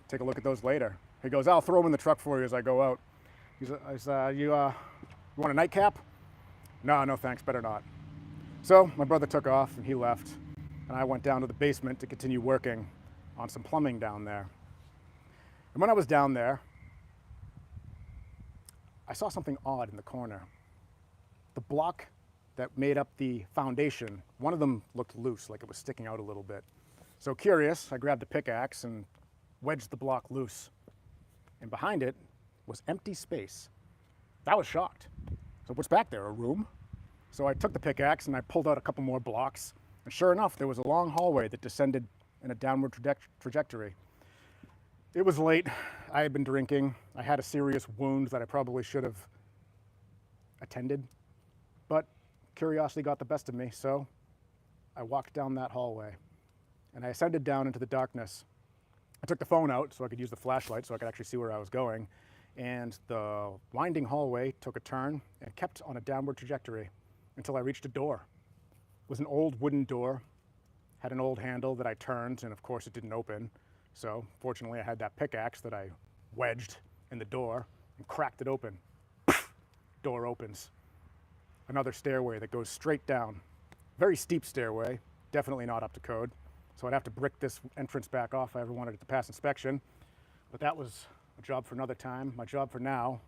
take a look at those later." He goes, "I'll throw them in the truck for you as I go out." I said, "You want a nightcap?" No, thanks. Better not." So my brother took off and he left, and I went down to the basement to continue working on some plumbing down there. And when I was down there, I saw something odd in the corner. The block that made up the foundation, one of them looked loose, like it was sticking out a little bit. So curious, I grabbed a pickaxe and wedged the block loose. And behind it was empty space. I was shocked. So what's back there, a room? So I took the pickaxe and I pulled out a couple more blocks. And sure enough, there was a long hallway that descended in a downward trajectory. It was late. I had been drinking. I had a serious wound that I probably should have attended. But curiosity got the best of me, so I walked down that hallway. And I ascended down into the darkness. I took the phone out so I could use the flashlight so I could actually see where I was going. And the winding hallway took a turn and kept on a downward trajectory until I reached a door. It was an old wooden door, had an old handle that I turned, and of course it didn't open. So fortunately I had that pickaxe that I wedged in the door and cracked it open. Door opens. Another stairway that goes straight down. Very steep stairway, definitely not up to code. So I'd have to brick this entrance back off if I ever wanted it to pass inspection. But that was a job for another time. My job for now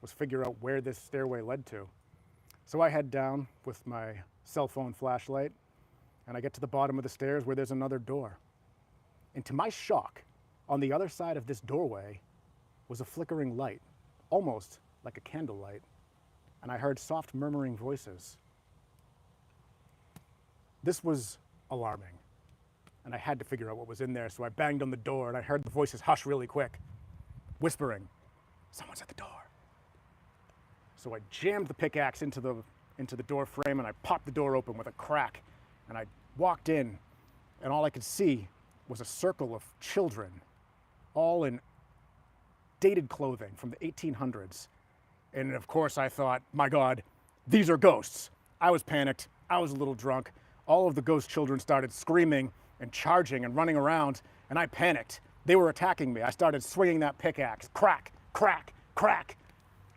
was figure out where this stairway led to. So I head down with my cell phone flashlight, and I get to the bottom of the stairs where there's another door. And to my shock, on the other side of this doorway was a flickering light, almost like a candlelight. And I heard soft murmuring voices. This was alarming. and I had to figure out what was in there, so I banged on the door, and I heard the voices hush really quick, whispering, "Someone's at the door." So I jammed the pickaxe into the door frame, and I popped the door open with a crack, and I walked in, and all I could see was a circle of children, all in dated clothing from the 1800s. And of course I thought, my God, these are ghosts. I was panicked, I was a little drunk. All of the ghost children started screaming and charging and running around, and I panicked. They were attacking me. I started swinging that pickaxe, crack, crack, crack.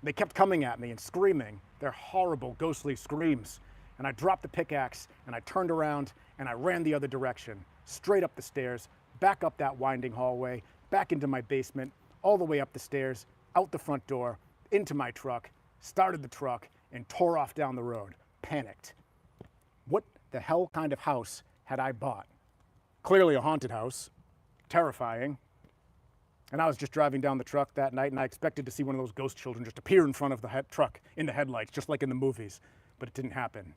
They kept coming at me and screaming their horrible, ghostly screams. And I dropped the pickaxe, and I turned around, and I ran the other direction, straight up the stairs, back up that winding hallway, back into my basement, all the way up the stairs, out the front door, into my truck, started the truck, and tore off down the road, panicked. What the hell kind of house had I bought? Clearly a haunted house, terrifying. And I was just driving down the truck that night, and I expected to see one of those ghost children just appear in front of the truck in the headlights, just like in the movies, but it didn't happen.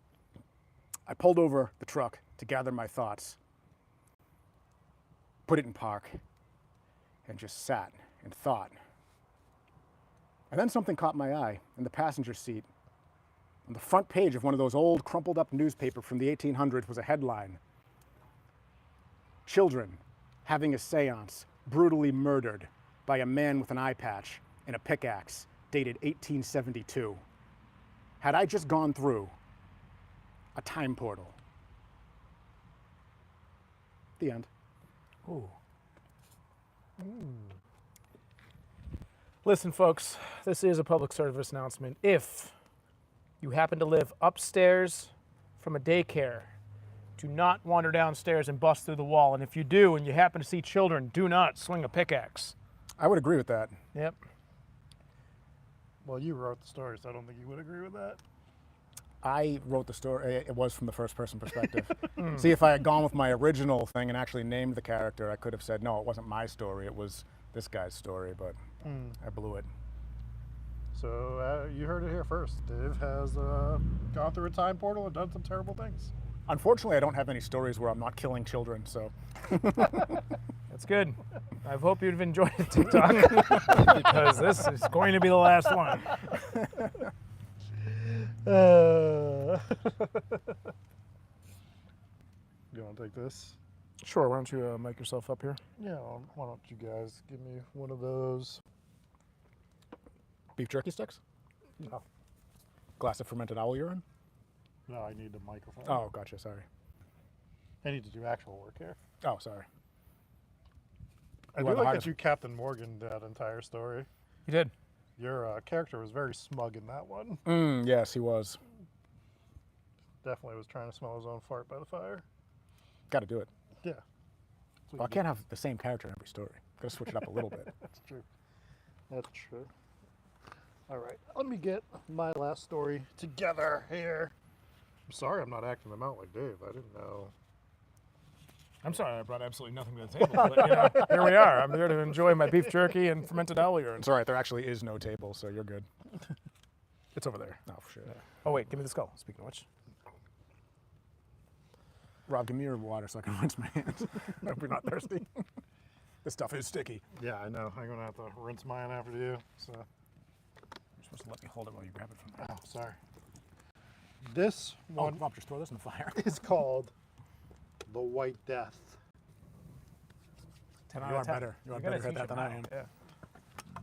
I pulled over the truck to gather my thoughts, put it in park, and just sat and thought. And then something caught my eye in the passenger seat. On the front page of one of those old crumpled up newspapers from the 1800s was a headline: "Children having a seance brutally murdered by a man with an eye patch and a pickaxe, dated 1872. Had I just gone through a time portal?" The end. Ooh. Listen, folks, this is a public service announcement. If you happen to live upstairs from a daycare, do not wander downstairs and bust through the wall. And if you do, and you happen to see children, do not swing a pickaxe. I would agree with that. Yep. Well, you wrote the story, so I don't think you would agree with that. I wrote the story, it was from the first person perspective. See, if I had gone with my original thing and actually named the character, I could have said, no, it wasn't my story, it was this guy's story, but I blew it. So you heard it here first. Dave has gone through a time portal and done some terrible things. Unfortunately, I don't have any stories where I'm not killing children, so. That's good. I hope you've enjoyed it, TikTok, because this is going to be the last one. You want to take this? Sure, why don't you mic yourself up here? Yeah, why don't you guys give me one of those? Beef jerky sticks? No. Glass of fermented owl urine? No, I need the microphone. Oh, gotcha, sorry. I need to do actual work here. Oh, sorry. I You do are the like hardest- that you Captain Morgan that entire story. You did. Your character was very smug in that one. Yes, he was. Definitely was trying to smell his own fart by the fire. Gotta do it. Yeah. Well, I can't have the same character in every story. Gotta switch it up a little bit. That's true. That's true. All right, let me get my last story together here. I'm sorry I'm not acting them out like Dave. I didn't know. I'm sorry I brought absolutely nothing to the table, but you know, here we are. I'm here to enjoy my beef jerky and fermented owl urine. It's all right, there actually is no table, so you're good. It's over there. Oh, for sure. Oh, wait, give me the skull, speaking of which. Rob, give me your water so I can rinse my hands. I hope you're not thirsty. This stuff is sticky. Yeah, I know. I'm gonna have to rinse mine after you. So. You're supposed to let me hold it while you grab it from there. Oh, sorry. This Oh, one Rob, just throw this in the fire. is called The White Death. 10 You out are of 10. better. You are got better a at that t-shirt than I now. am. Yeah.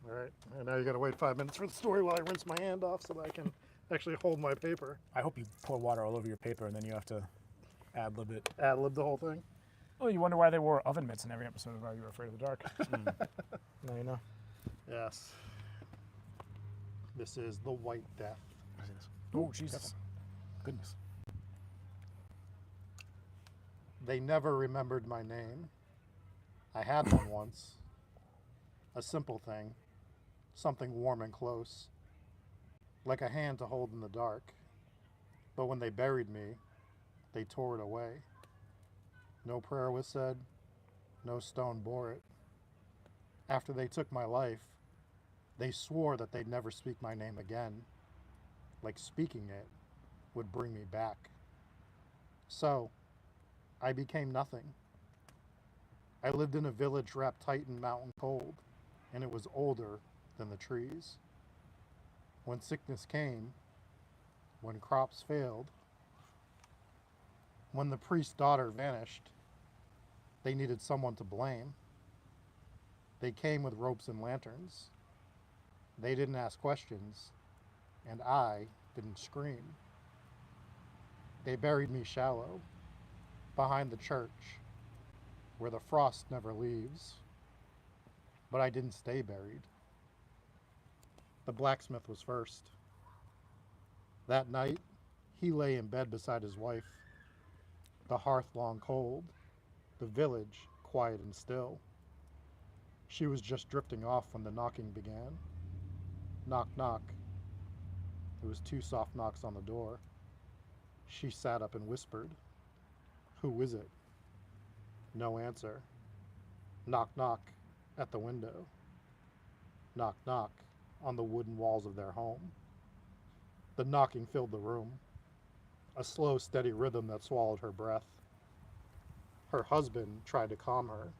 All right, and now you gotta wait 5 minutes for the story while I rinse my hand off so that I can actually hold my paper. I hope you pour water all over your paper and then you have to ad-lib it. Ad-lib the whole thing. Oh, you wonder why they wore oven mitts in every episode of Are You Afraid of the Dark? Now you know. Yes. This is The White Death. Oh, Jesus. Goodness. They never remembered my name. I had one once. A simple thing. Something warm and close. Like a hand to hold in the dark. But when they buried me, they tore it away. No prayer was said. No stone bore it. After they took my life, they swore that they'd never speak my name again. Like speaking it would bring me back. So, I became nothing. I lived in a village wrapped tight in mountain cold, and it was older than the trees. When sickness came, when crops failed, when the priest's daughter vanished, they needed someone to blame. They came with ropes and lanterns. They didn't ask questions, and I didn't scream. They buried me shallow, behind the church, where the frost never leaves. But I didn't stay buried. The blacksmith was first. That night, he lay in bed beside his wife, the hearth long cold, the village quiet and still. She was just drifting off when the knocking began. Knock, knock. It was 2 soft knocks on the door. She sat up and whispered, "Who is it?" No answer. Knock, knock at the window. Knock, knock on the wooden walls of their home. The knocking filled the room, a slow, steady rhythm that swallowed her breath. Her husband tried to calm her,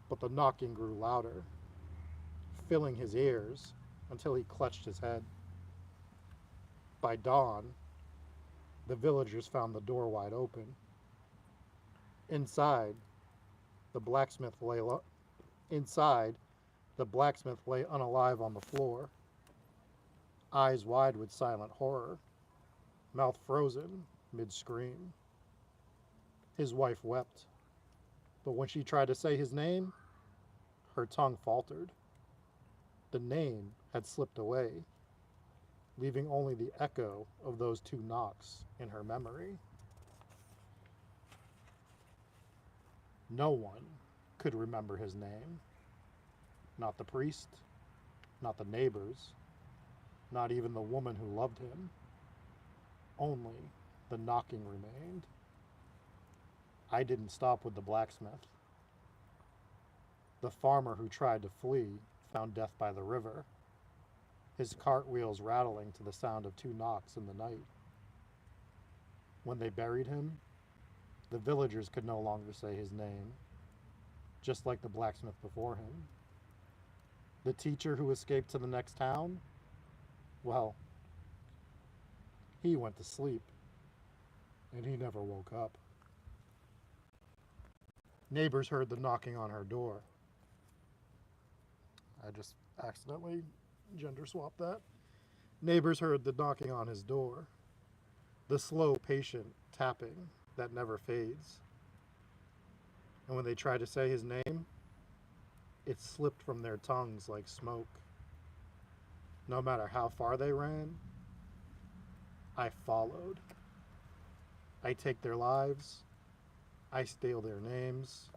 but the knocking grew louder, filling his ears until he clutched his head. By dawn, the villagers found the door wide open. Inside, the blacksmith lay unalive on the floor, eyes wide with silent horror, mouth frozen mid-scream. His wife wept, but when she tried to say his name, her tongue faltered. The name had slipped away, leaving only the echo of those 2 knocks in her memory. No one could remember his name. Not the priest, not the neighbors, not even the woman who loved him. Only the knocking remained. I didn't stop with the blacksmith. The farmer who tried to flee found death by the river, his cartwheels rattling to the sound of 2 knocks in the night. When they buried him, the villagers could no longer say his name, just like the blacksmith before him. The teacher who escaped to the next town, well, he went to sleep, and he never woke up. Neighbors heard the knocking on her door. I just accidentally gender swapped that. Neighbors heard the knocking on his door, the slow, patient tapping that never fades. And when they tried to say his name, it slipped from their tongues like smoke. No matter how far they ran, I followed. I take their lives, I steal their names,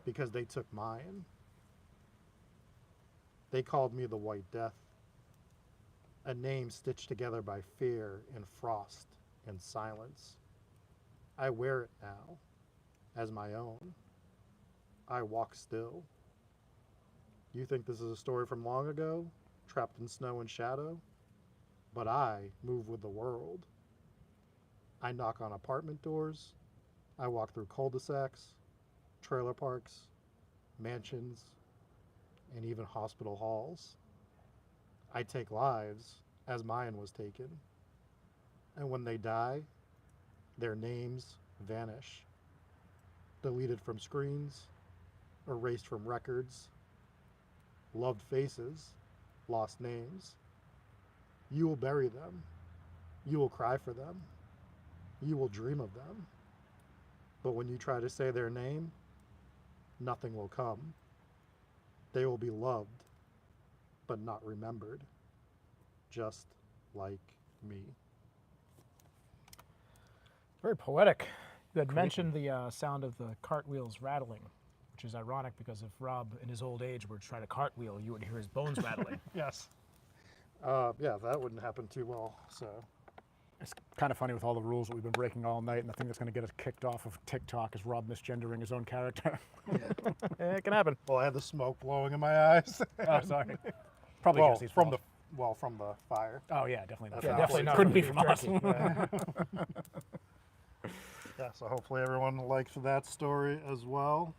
because they took mine. They called me the White Death, a name stitched together by fear and frost and silence. I wear it now as my own. I walk still. You think this is a story from long ago, trapped in snow and shadow? But I move with the world. I knock on apartment doors. I walk through cul-de-sacs, trailer parks, mansions, and even hospital halls. I take lives as mine was taken. And when they die, their names vanish, deleted from screens, erased from records, loved faces, lost names. You will bury them. You will cry for them. You will dream of them. But when you try to say their name, nothing will come. They will be loved, but not remembered, just like me. Very poetic. You had mentioned the sound of the cartwheels rattling, which is ironic because if Rob in his old age were to try to cartwheel, you would hear his bones rattling. Yes. Yeah, that wouldn't happen too well, so. It's kind of funny with all the rules that we've been breaking all night, and the thing that's going to get us kicked off of TikTok is Rob misgendering his own character. It can happen. Well, I had the smoke blowing in my eyes. Oh, sorry. Probably Well, Jesse's from fault. from the fire. Oh yeah, definitely not. That's Definitely not couldn't be from us. turkey. Yeah, so hopefully everyone liked that story as well.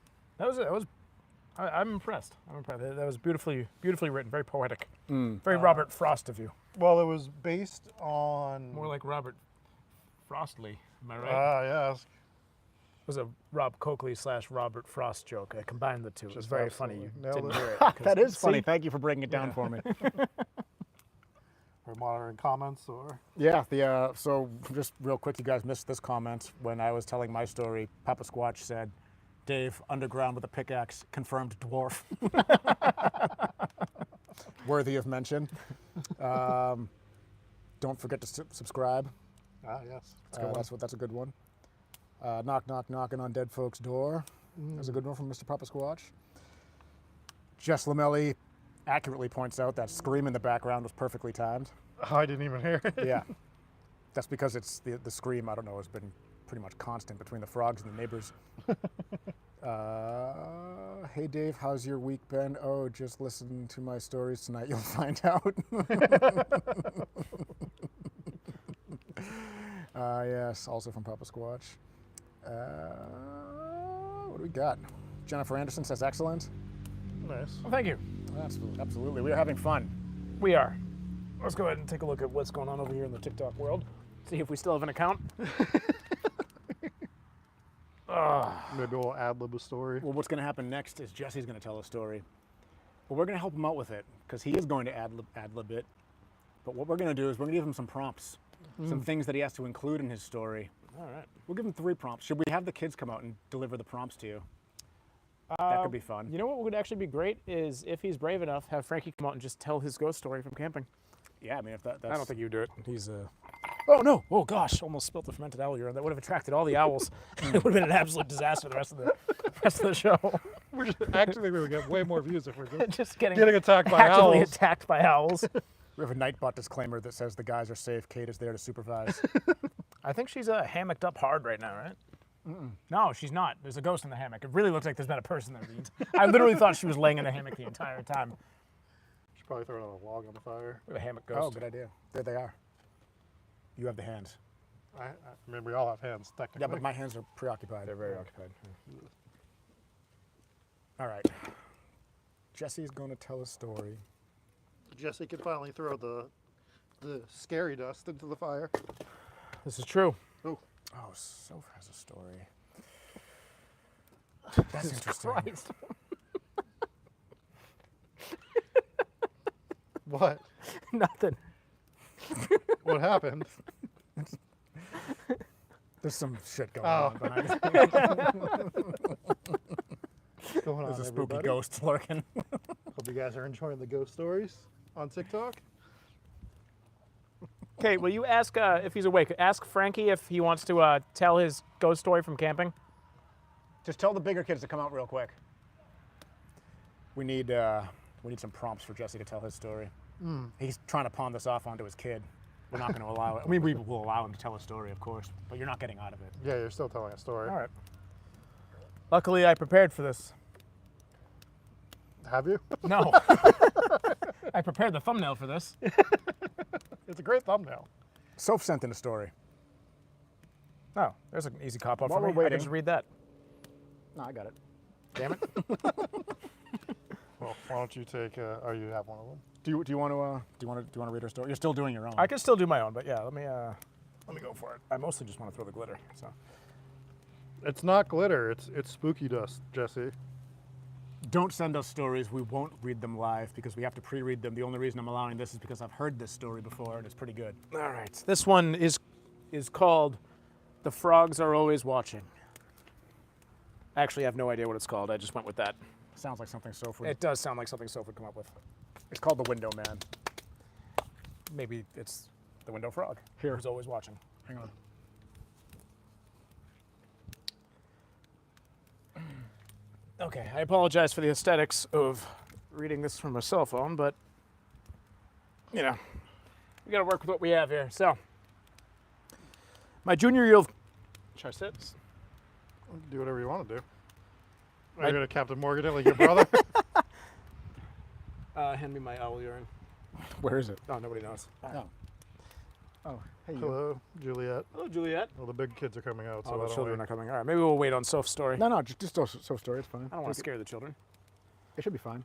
I'm impressed. That was beautifully written, very poetic. Very Robert Frost of you. Well, it was based on... More like Robert Frostly, am I right? Yes. It was a Rob Coakley / Robert Frost joke. I combined the two. It was Just very funny. You absolutely nailed didn't it. hear it. 'cause- That is funny. See? Thank you for breaking it down for me. We're monitoring comments or... Yeah, so just real quick, you guys missed this comment. When I was telling my story, Papa Squatch said, Dave, underground with a pickaxe, confirmed dwarf. Worthy of mention. Don't forget to subscribe. Ah, yes. That's a good one. Knock, knock, knocking on dead folks' door. That's a good one from Mr. Papa Squatch. Jess Lamelli accurately points out that scream in the background was perfectly timed. Oh, I didn't even hear it. Yeah. That's because it's the scream, I don't know, has been pretty much constant between the frogs and the neighbors. Hey Dave, how's your week been? Oh, just listen to my stories tonight, you'll find out. Yes, also from Papa Squatch. What do we got? Jennifer Anderson says excellent. Nice. Well, thank you. Absolutely, we are having fun. We are. Let's go ahead and take a look at what's going on over here in the TikTok world. See if we still have an account. Maybe we'll ad-lib a story. Well, what's going to happen next is Jesse's going to tell a story. But we're going to help him out with it because he is going to ad-lib it. But what we're going to do is we're going to give him some prompts, some things that he has to include in his story. All right. We'll give him 3 prompts. Should we have the kids come out and deliver the prompts to you? That could be fun. You know what would actually be great is if he's brave enough, have Frankie come out and just tell his ghost story from camping. Yeah, I mean, if that's... I don't think you'd do it. He's Oh no! Oh gosh! Almost spilled the fermented owl urine. That would have attracted all the owls. It would have been an absolute disaster the rest of the show. We're just, actually, we would get way more views if we're Just getting attacked by actively owls. attacked by owls. We have a Nightbot disclaimer that says the guys are safe. Kate is there to supervise. I think she's hammocked up hard right now, right? No, she's not. There's a ghost in the hammock. It really looks like there's been a person there. I literally thought she was laying in a hammock the entire time. Should probably throw another log on the fire. We have a hammock ghost. Oh, good idea. There they are. You have the hands. I mean, we all have hands, technically. Yeah, but my hands are preoccupied. They're very occupied. All right. Jesse's going to tell a story. Jesse can finally throw the scary dust into the fire. This is true. Oh, Oh, Soph has a story. That's interesting. Christ. what? Nothing. What happened? There's some shit going on behind us. What's going on, There's a spooky everybody? ghost lurking. Hope you guys are enjoying the ghost stories on TikTok. Okay, will you ask if he's awake? Ask Frankie if he wants to tell his ghost story from camping. Just tell the bigger kids to come out real quick. We need some prompts for Jesse to tell his story. He's trying to pawn this off onto his kid. We're not going to allow it. I mean, we will allow him to tell a story, of course, but you're not getting out of it. Yeah, you're still telling a story. All right. Luckily, I prepared for this. Have you? No. I prepared the thumbnail for this. It's a great thumbnail. Soph sent in a story. Oh, there's an easy cop out While for me. we're I can waiting- just read that. No, I got it. Damn it. Well, why don't you take? Oh, you have one of them. Do you want to read her story? You're still doing your own. I can still do my own, but yeah, let me go for it. I mostly just want to throw the glitter. So It's not glitter. It's spooky dust, Jesse. Don't send us stories. We won't read them live because we have to pre-read them. The only reason I'm allowing this is because I've heard this story before and it's pretty good. all right, this one is called "The Frogs Are Always Watching." Actually, I have no idea what it's called. I just went with that. Sounds like something Soph would. It does sound like something Soph would come up with. It's called The Window Man. Maybe it's the window frog. Here. Who's always watching. Hang on. Okay, I apologize for the aesthetics of reading this from a cell phone, but you know, we gotta work with what we have here. So, my junior year of... Should I sit? Do whatever you want to do. Are I- you gonna Captain Morgan it like your brother? Hand me my owl urine. Where is it? Oh, nobody knows. Oh. Oh, hey, you. Hello, Juliet. Hello, Juliet. Well, the big kids are coming out, so Oh, why the don't children we- are coming. All right, maybe we'll wait on Soph's story. No, just so story. It's fine. I don't want to scare the children. It should be fine.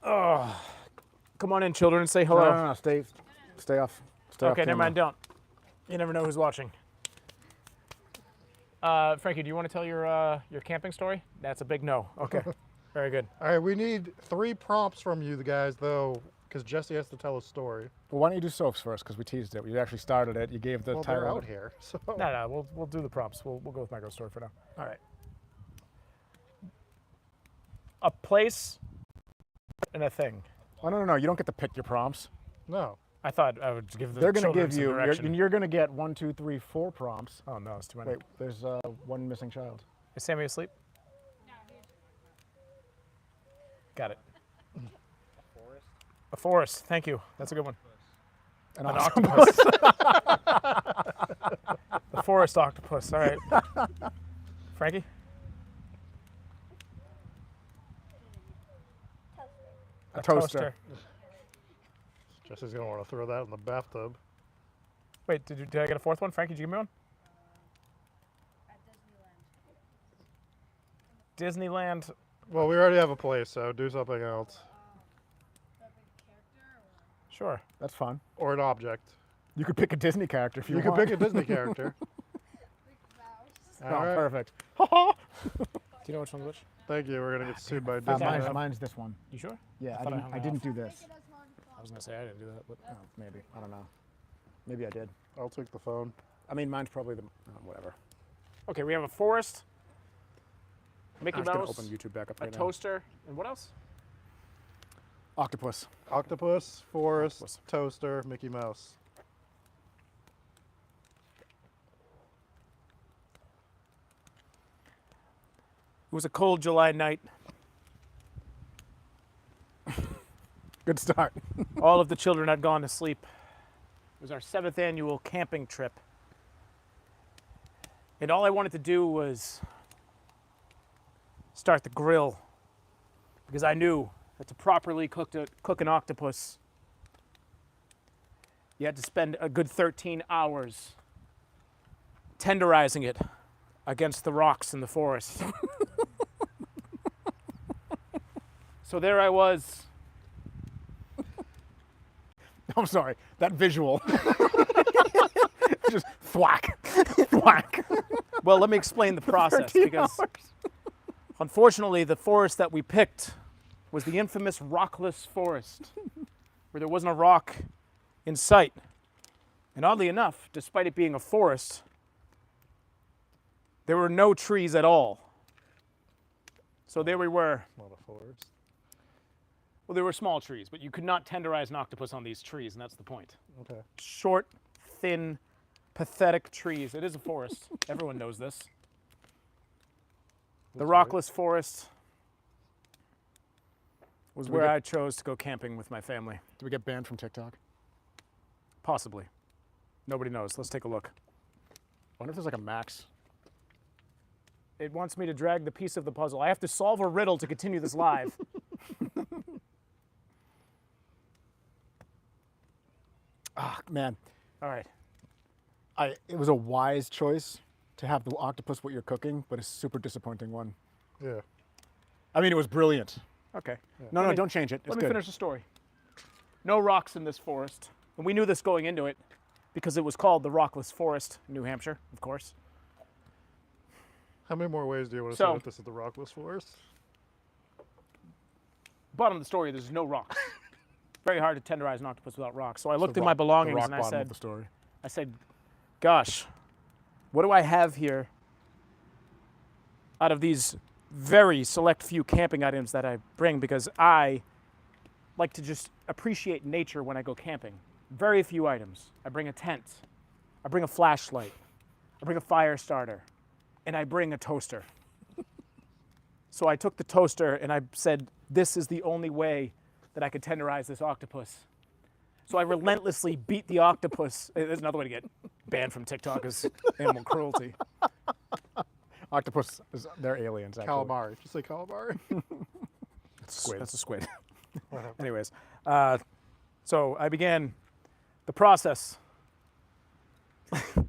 Oh, come on in, children, and say hello. No. Stay off. Stay off Okay, never camera. mind. Don't. You never know who's watching. Frankie, do you want to tell your camping story? That's a big no. Okay, very good. All right, we need 3 prompts from you guys, though, because Jesse has to tell a story. Well, why don't you do soaps first? Because we teased it. You actually started it. You gave the Well, title. they're of out it. here, so. No, we'll do the prompts. We'll go with my ghost story for now. All right. A place and a thing. Oh no! You don't get to pick your prompts. No. I thought I would give the They're going to children give some you. direction. You're going to get 1, 2, 3, 4 prompts. Oh no, it's too many. Wait, there's one missing child. Is Sammy asleep? Got it. A forest. Thank you. That's a good one. An An octopus. The forest octopus. All right. Frankie? A toaster. Jesse's going to want to throw that in the bathtub. Wait, did I get a fourth one? Frankie, did you give me one? Disneyland. Well, we already have a place, so do something else. Sure. That's fun. Or an object. You could pick a Disney character if you You can want. pick a Disney character. All right. Perfect. Do you know which one's which? Thank you. We're going to get sued by Disney. Mine's, now. mine's this one. You sure? Yeah, I thought I hung I it didn't off. do this. I was gonna say I didn't do that, but Oh, maybe. I don't know. Maybe I did. I'll take the phone. I mean, mine's probably the whatever. okay. We have a forest, Mickey I'm just gonna Mouse, open YouTube back up a right now. toaster, and what else? Octopus. Octopus, forest, Octopus. toaster, Mickey Mouse. It was a cold July night. Good start. All of the children had gone to sleep. It was our 7th annual camping trip. And all I wanted to do was start the grill because I knew that to properly cook an octopus, you had to spend a good 13 hours tenderizing it against the rocks in the forest. So there I was. I'm sorry. That visual. Just thwack. Thwack. Well, let me explain the process 13 because hours. unfortunately the forest that we picked was the infamous rockless forest where there wasn't a rock in sight. And oddly enough, despite it being a forest, there were no trees at all. So there we were. Not a forest. Well, there were small trees, but you could not tenderize an octopus on these trees, and that's the point. Okay. Short, thin, pathetic trees. It is a forest. Everyone knows this. The That's right. rockless forest was Do we where get- I chose to go camping with my family. Do we get banned from TikTok? Possibly. Nobody knows. Let's take a look. I wonder if there's like a max. It wants me to drag the piece of the puzzle. I have to solve a riddle to continue this live. Ah, man. All right. It was a wise choice to have the octopus what you're cooking, but a super disappointing one. Yeah. I mean, it was brilliant. Okay. No, Let me- don't change it. It's Let me good. finish the story. No rocks in this forest. And we knew this going into it because it was called the Rockless Forest, New Hampshire, of course. How many more ways do you want to So- say that this is the rockless forest? Bottom of the story, there's no rocks. Very hard to tenderize an octopus without rocks. So I It's looked the at my rock- the belongings rock and I bottom of said, the story. gosh, what do I have here out of these very select few camping items that I bring? Because I like to just appreciate nature when I go camping. Very few items. I bring a tent. I bring a flashlight. I bring a fire starter. And I bring a toaster. So I took the toaster and I said, this is the only way that I could tenderize this octopus. So I relentlessly beat the octopus. There's another way to get banned from TikTok is animal cruelty. Octopus, they're aliens, actually. Calamari. Did you say calamari? Squid. That's a squid. Whatever. Anyways, so I began The process. How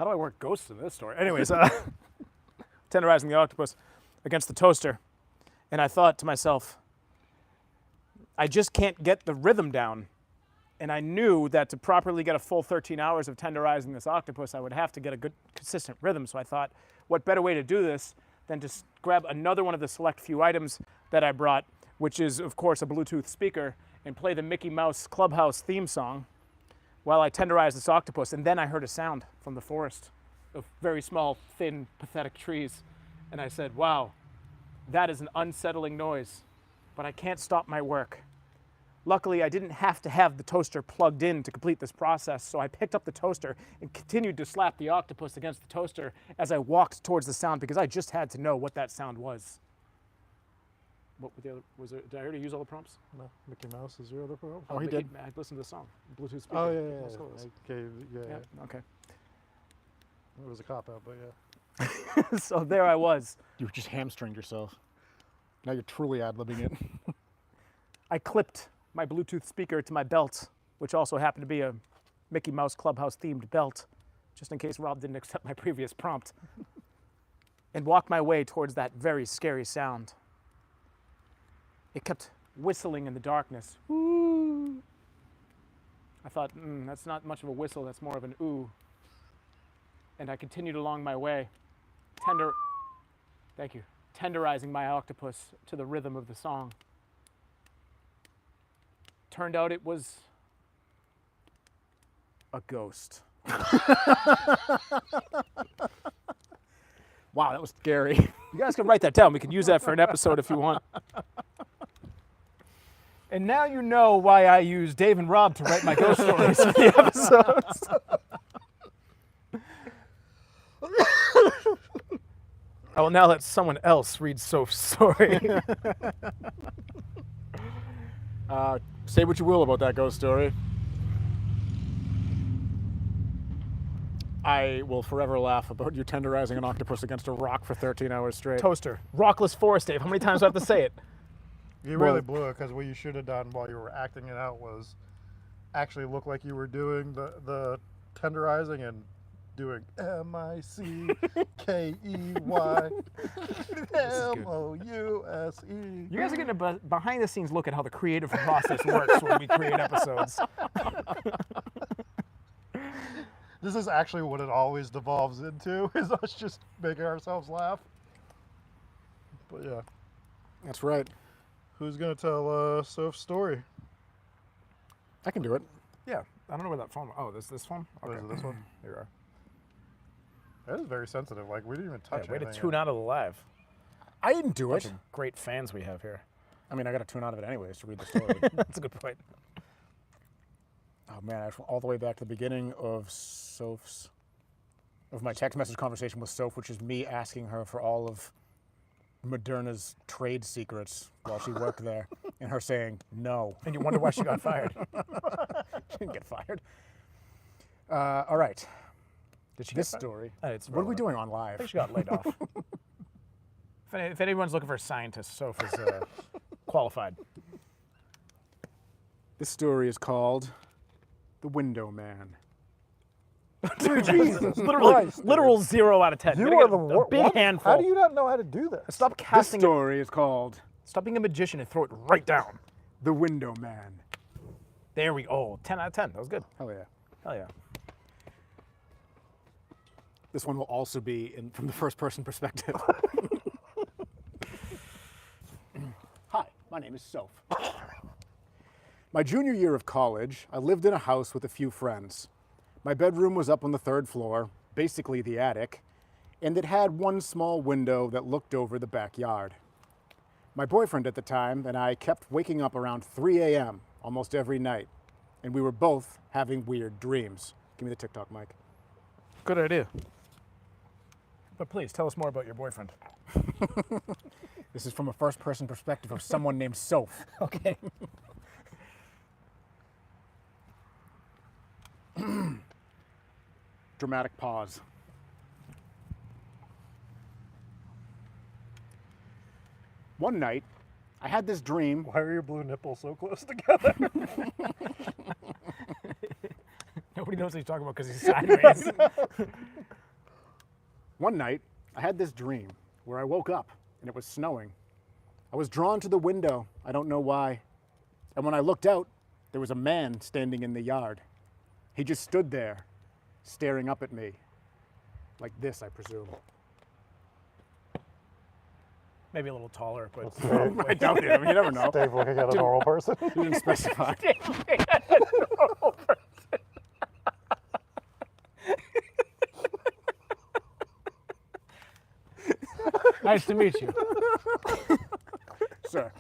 do I work ghosts in this story? Anyways, tenderizing the octopus against the toaster. And I thought to myself, I just can't get the rhythm down. And I knew that to properly get a full 13 hours of tenderizing this octopus, I would have to get a good, consistent rhythm. So I thought, what better way to do this than to grab another one of the select few items that I brought, which is, of course, a Bluetooth speaker, and play the Mickey Mouse Clubhouse theme song while I tenderize this octopus. And then I heard a sound from the forest of very small, thin, pathetic trees. And I said, wow, that is an unsettling noise, but I can't stop my work. Luckily, I didn't have to have the toaster plugged in to complete this process, so I picked up the toaster and continued to slap the octopus against the toaster as I walked towards the sound, because I just had to know what that sound was. What were the other, was there, did I already use all the prompts? No, Mickey Mouse is your other problem? Oh, he did. I listened to the song, Bluetooth speaker. Oh, yeah, Let's go with this. Okay, yeah. Yeah, okay. It was a cop-out, but yeah. So there I was. You just hamstringed yourself. Now you're truly ad-libbing it. I clipped my Bluetooth speaker to my belt, which also happened to be a Mickey Mouse Clubhouse themed belt, just in case Rob didn't accept my previous prompt, and walked my way towards that very scary sound. It kept whistling in the darkness. Ooh. I thought, that's not much of a whistle, that's more of an ooh. And I continued along my way, tenderizing my octopus to the rhythm of the song. Turned out it was a ghost. Wow, that was scary. You guys can write that down. We can use that for an episode if you want. And now you know why I use Dave and Rob to write my ghost stories for the episodes. I will now let someone else read Soph's story. Say what you will about that ghost story. I will forever laugh about you tenderizing an octopus against a rock for 13 hours straight. Toaster. Rockless forest, Dave. How many times do I have to say it? You really blew it, because what you should have done while you were acting it out was actually look like you were doing the tenderizing and doing M-I-C-K-E-Y M-O-U-S-E. You guys are getting a behind the scenes look at how the creative process works when we create episodes. This is actually what it always devolves into, is us just making ourselves laugh. But yeah. That's right. Who's going to tell Soph's story? I can do it. Yeah, I don't know where that phone. Oh, this phone. Okay. Is it this one? Here you are. That is very sensitive. Like, we didn't even touch Way to anything tune yet. out of the live. I didn't do Bunch it. of great fans we have here. I mean, I got to tune out of it anyways to read the story. That's a good point. Oh man, all the way back to the beginning of my text message conversation with Soph, which is me asking her for all of Moderna's trade secrets while she worked there, and her saying no. And you wonder why she got fired. She didn't get fired. All right. Did she This get fired? story. It's What are we relevant. doing on I live? think she got laid off. If anyone's looking for a scientist, Soph is qualified. This story is called The Window Man. Jesus Literal 0 out of 10. You Gotta are get the a big what? handful. How do you not know how to do this? Stop This casting it. story is called Stop being a magician and throw it right down. The Window Man. There we go. Oh, 10 out of 10. That was good. Hell yeah. Hell yeah. This one will also be from the first person perspective. Hi, my name is Soph. My junior year of college, I lived in a house with a few friends. My bedroom was up on the 3rd floor, basically the attic, and it had one small window that looked over the backyard. My boyfriend at the time and I kept waking up around 3 a.m. almost every night, and we were both having weird dreams. Give me the TikTok mic. Good idea. But please, tell us more about your boyfriend. This is from a first-person perspective of someone named Soph. Okay. Dramatic pause. One night, I had this dream. Why are your blue nipples so close together? knows what he's talking about because he's sideways. One night, I had this dream where I woke up and it was snowing. I was drawn to the window, I don't know why. And when I looked out, there was a man standing in the yard. He just stood there, staring up at me. Like this, I presume. Maybe a little taller, but I doubt it. I mean, you never know. Dave looking at a normal person. He didn't specify. Nice to meet you. Sir.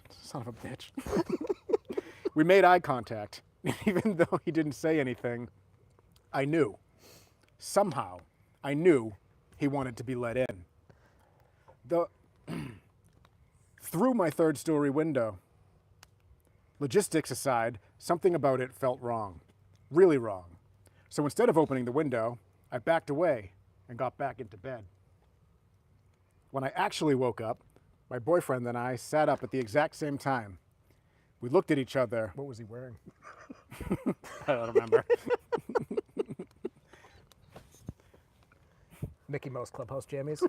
Son of a bitch. We made eye contact. Even though he didn't say anything, I knew. Somehow, I knew he wanted to be let in. Through my third-story window. Logistics aside, something about it felt wrong. Really wrong. So instead of opening the window, I backed away and got back into bed. When I actually woke up, my boyfriend and I sat up at the exact same time. We looked at each other. What was he wearing? I don't remember. Mickey Mouse Clubhouse jammies.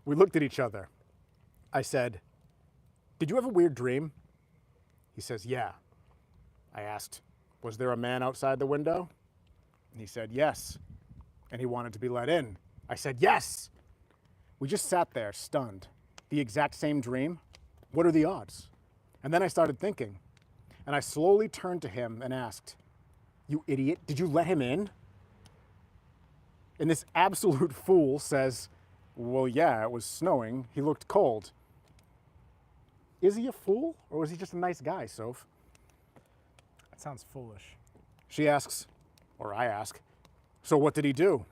We looked at each other. I said, "Did you have a weird dream?" He says, "Yeah." I asked, "Was there a man outside the window?" And he said, "Yes." And he wanted to be let in. I said, "Yes." We just sat there, stunned. The exact same dream? What are the odds? And then I started thinking. And I slowly turned to him and asked, "You idiot, did you let him in?" And this absolute fool says, "Well, yeah, it was snowing. He looked cold." Is he a fool, or was he just a nice guy, Soph? That sounds foolish. She asks, or I ask, "So what did he do?"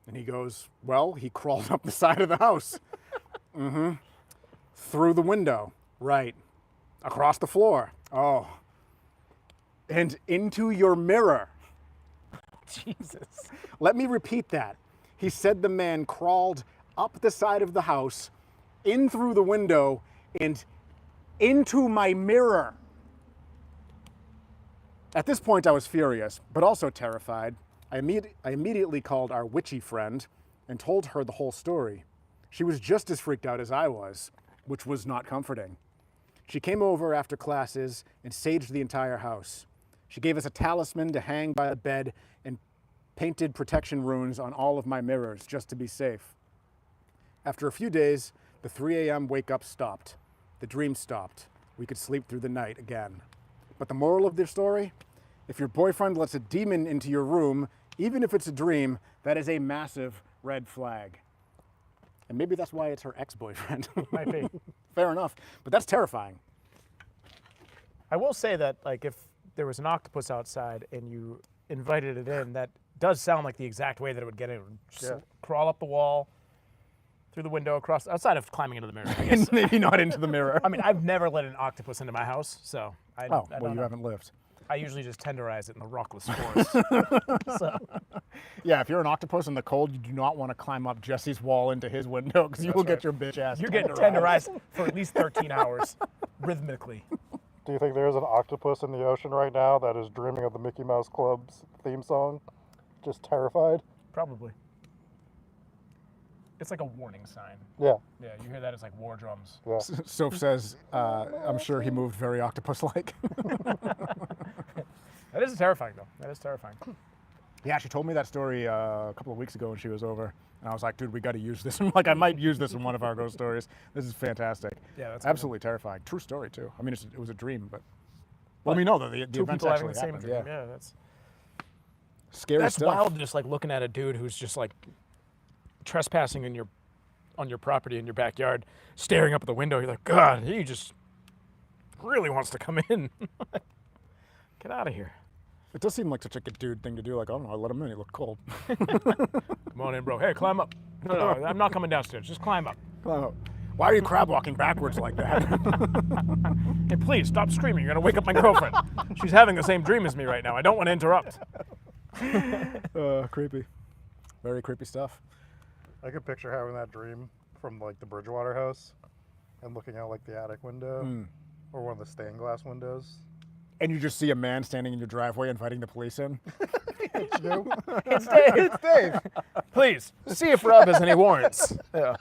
And he goes, "Well, he crawled up the side of the house." Through the window. Right. Across the floor. Oh. And into your mirror. Jesus. Let me repeat that. He said the man crawled up the side of the house, in through the window, and into my mirror. At this point, I was furious, but also terrified. I immediately called our witchy friend and told her the whole story. She was just as freaked out as I was, which was not comforting. She came over after classes and saged the entire house. She gave us a talisman to hang by the bed and painted protection runes on all of my mirrors just to be safe. After a few days, the 3 a.m. wake-up stopped. The dream stopped. We could sleep through the night again. But the moral of this story? If your boyfriend lets a demon into your room, even if it's a dream, that is a massive red flag. And maybe that's why it's her ex-boyfriend. Might be. Fair enough. But that's terrifying. I will say that, like, if there was an octopus outside and you invited it in, that does sound like the exact way that it would get in. It would just crawl up the wall, through the window, across, outside of climbing into the mirror, I guess. Maybe not into the mirror. I mean, I've never let an octopus into my house, so I Oh, don't well, you know. haven't lived. I usually just tenderize it in the rockless forest. So, Yeah, if you're an octopus in the cold, you do not want to climb up Jesse's wall into his window because you will get your bitch ass. you're getting tenderized for at least 13 hours, rhythmically. Do you think there's an octopus in the ocean right now that is dreaming of the Mickey Mouse Club's theme song? Just terrified? Probably. It's like a warning sign. Yeah. Yeah, you hear that as like war drums. Yeah. Soph says, I'm sure he moved very octopus-like. That is terrifying, though. That is terrifying. Yeah, she told me that story a couple of weeks ago when she was over. And I was like, dude, we got to use this. Like, I might use this in one of our ghost stories. This is fantastic. Yeah, that's absolutely terrifying. True story, too. I mean, it was a dream, but... Well, we know that the Two events people having actually the same happened. dream. Yeah, that's Scary stuff. wild. Just like looking at a dude who's just like trespassing on your property in your backyard, staring up at the window. You're like, God, he just really wants to come in. Get out of here. It does seem like such a good dude thing to do. Like, I don't know, I let him in. He looked cold. Come on in, bro. Hey, climb up. No, I'm not coming downstairs. Just climb up. Why are you crab walking backwards like that? Hey, please stop screaming. You're gonna wake up my girlfriend. She's having the same dream as me right now. I don't want to interrupt. Creepy. Very creepy stuff. I could picture having that dream from like the Bridgewater house and looking out like the attic window or one of the stained glass windows. And you just see a man standing in your driveway inviting the police in. It's new. It's Dave. It's Dave. Please see if Rob has any warrants. Yeah.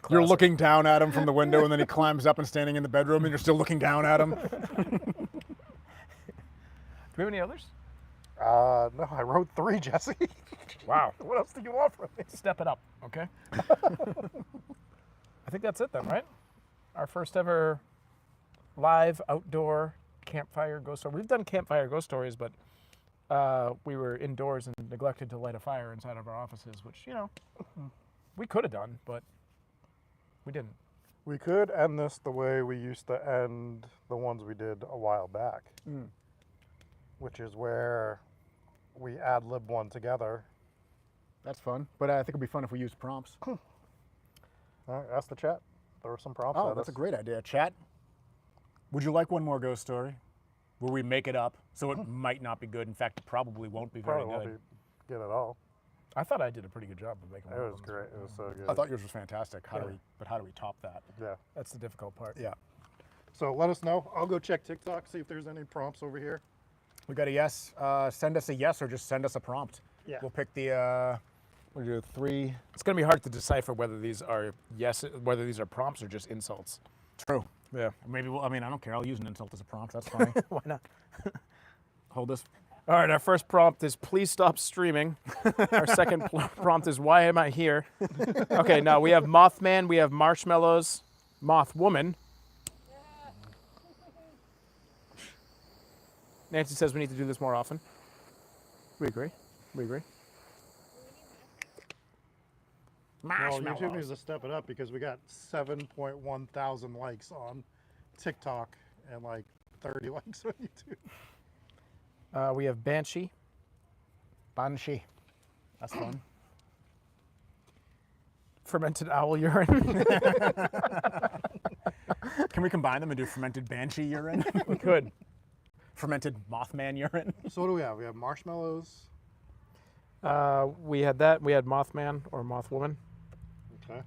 You're looking down at him from the window, and then he climbs up and standing in the bedroom, and you're still looking down at him. Do we have any others? No, I wrote 3, Jesse. Wow. What else do you want from me? Step it up, okay? I think that's it then, right? Our first ever live outdoor campfire ghost story. We've done campfire ghost stories, but we were indoors and neglected to light a fire inside of our offices, which, you know, we could have done, but we didn't. We could end this the way we used to end the ones we did a while back, which is where we ad-lib one together. That's fun. But I think it'd be fun if we used prompts. All right, ask the chat. Throw some prompts Oh, at that's a us. great idea. Chat, would you like one more ghost story where we make it up so it might not be good? In fact, it probably won't be very Probably won't good. be good at all. I thought I did a pretty good job of making It one of was them. great. It was so good. I thought yours was fantastic. How do Yeah. we top that? Yeah. That's the difficult part. Yeah. So let us know. I'll go check TikTok, see if there's any prompts over here. We got a yes. Send us a yes or just send us a prompt. Yeah. We'll pick the, what do you do, 3. It's going to be hard to decipher whether these are whether these are prompts or just insults. True. Yeah. Maybe I don't care. I'll use an insult as a prompt. That's funny. Why not? Hold this. All right, our first prompt is please stop streaming. Our second prompt is why am I here? Okay, now we have Mothman, we have Marshmallows, Mothwoman. Nancy says we need to do this more often. We agree. We agree. Well, YouTube needs to step it up because we got 7.1 thousand likes on TikTok and like 30 likes on YouTube. We have Banshee. Banshee. That's fun. Fermented owl urine. Can we combine them and do fermented banshee urine? We could. Fermented Mothman urine? So what do we have? We have marshmallows. We had that. We had Mothman or Mothwoman. Okay.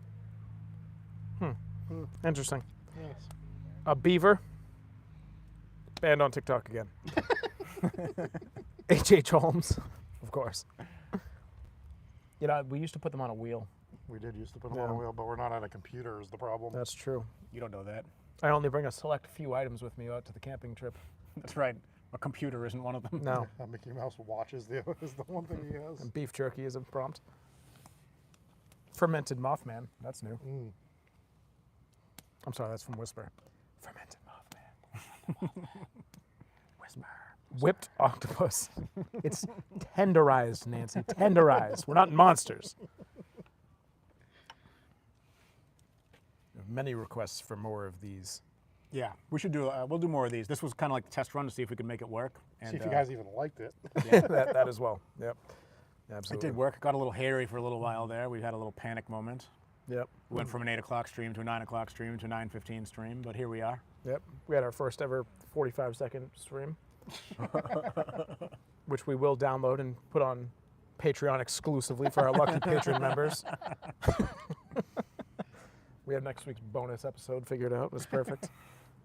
Interesting. Yes. A beaver. Banned on TikTok again. H.H. Holmes, of course. You know, we used to put them on a wheel. We did used to put them on a wheel, but we're not at a computer is the problem. That's true. You don't know that. I only bring a select few items with me out to the camping trip. That's right. A computer isn't one of them. No. Mickey Mouse watch is the one thing he has. And beef jerky is a prompt. Fermented Mothman. That's new. I'm sorry, that's from Whisper. Fermented Mothman. Whisper. Whipped octopus. It's tenderized, Nancy. Tenderized. We're not monsters. Many requests for more of these. Yeah, we should do. We'll do more of these. This was kind of like the test run to see if we could make it work. And, See if you guys even liked it. that as well. Yep. it Absolutely. did work. Got a little hairy for a little while there. We had a little panic moment. Yep. We went from an 8 o'clock stream to a 9 o'clock stream to a 9:15 stream, but here we are. Yep. We had our first ever 45-second stream, which we will download and put on Patreon exclusively for our lucky patron members. We have next week's bonus episode figured out. It was perfect.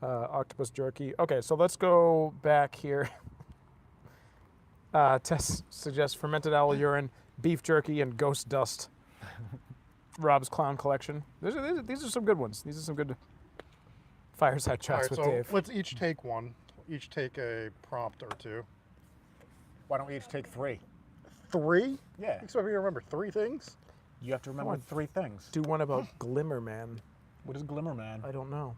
Octopus jerky. Okay, so let's go back here. Tess suggests fermented owl urine, beef jerky, and ghost dust. Rob's clown collection. These are some good ones. These are some good fireside All chats right, with so Dave. let's each take one. Each take a prompt or two. Why don't we each take 3? 3? Yeah. You expect me to remember 3 things? You have to remember on. 3 things. Do one about Glimmer Man. What is Glimmer Man? I don't know.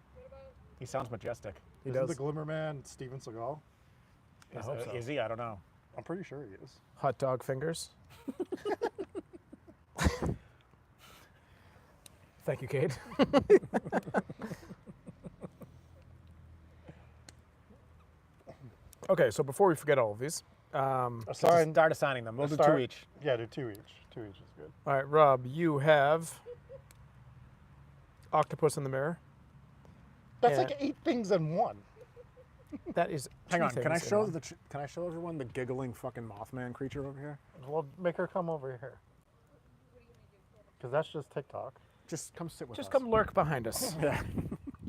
He sounds majestic. He Isn't does. the Glimmer Man Steven Seagal? Is, hope so. is he? I don't know. I'm pretty sure he is. Hot dog fingers. Thank you, Kate. Okay, so before we forget all of these, Assign, Start assigning them. We'll do 2 start- each. Yeah, do 2 each. 2 each is good. all right, Rob, you have Octopus in the Mirror. That's Yeah. like 8 things in one. That is. Hang two on. Can I things in show one. Can I show everyone the giggling fucking Mothman creature over here? Well, make her come over here. Because that's just TikTok. Just come sit with us. Just come lurk behind us, Yeah.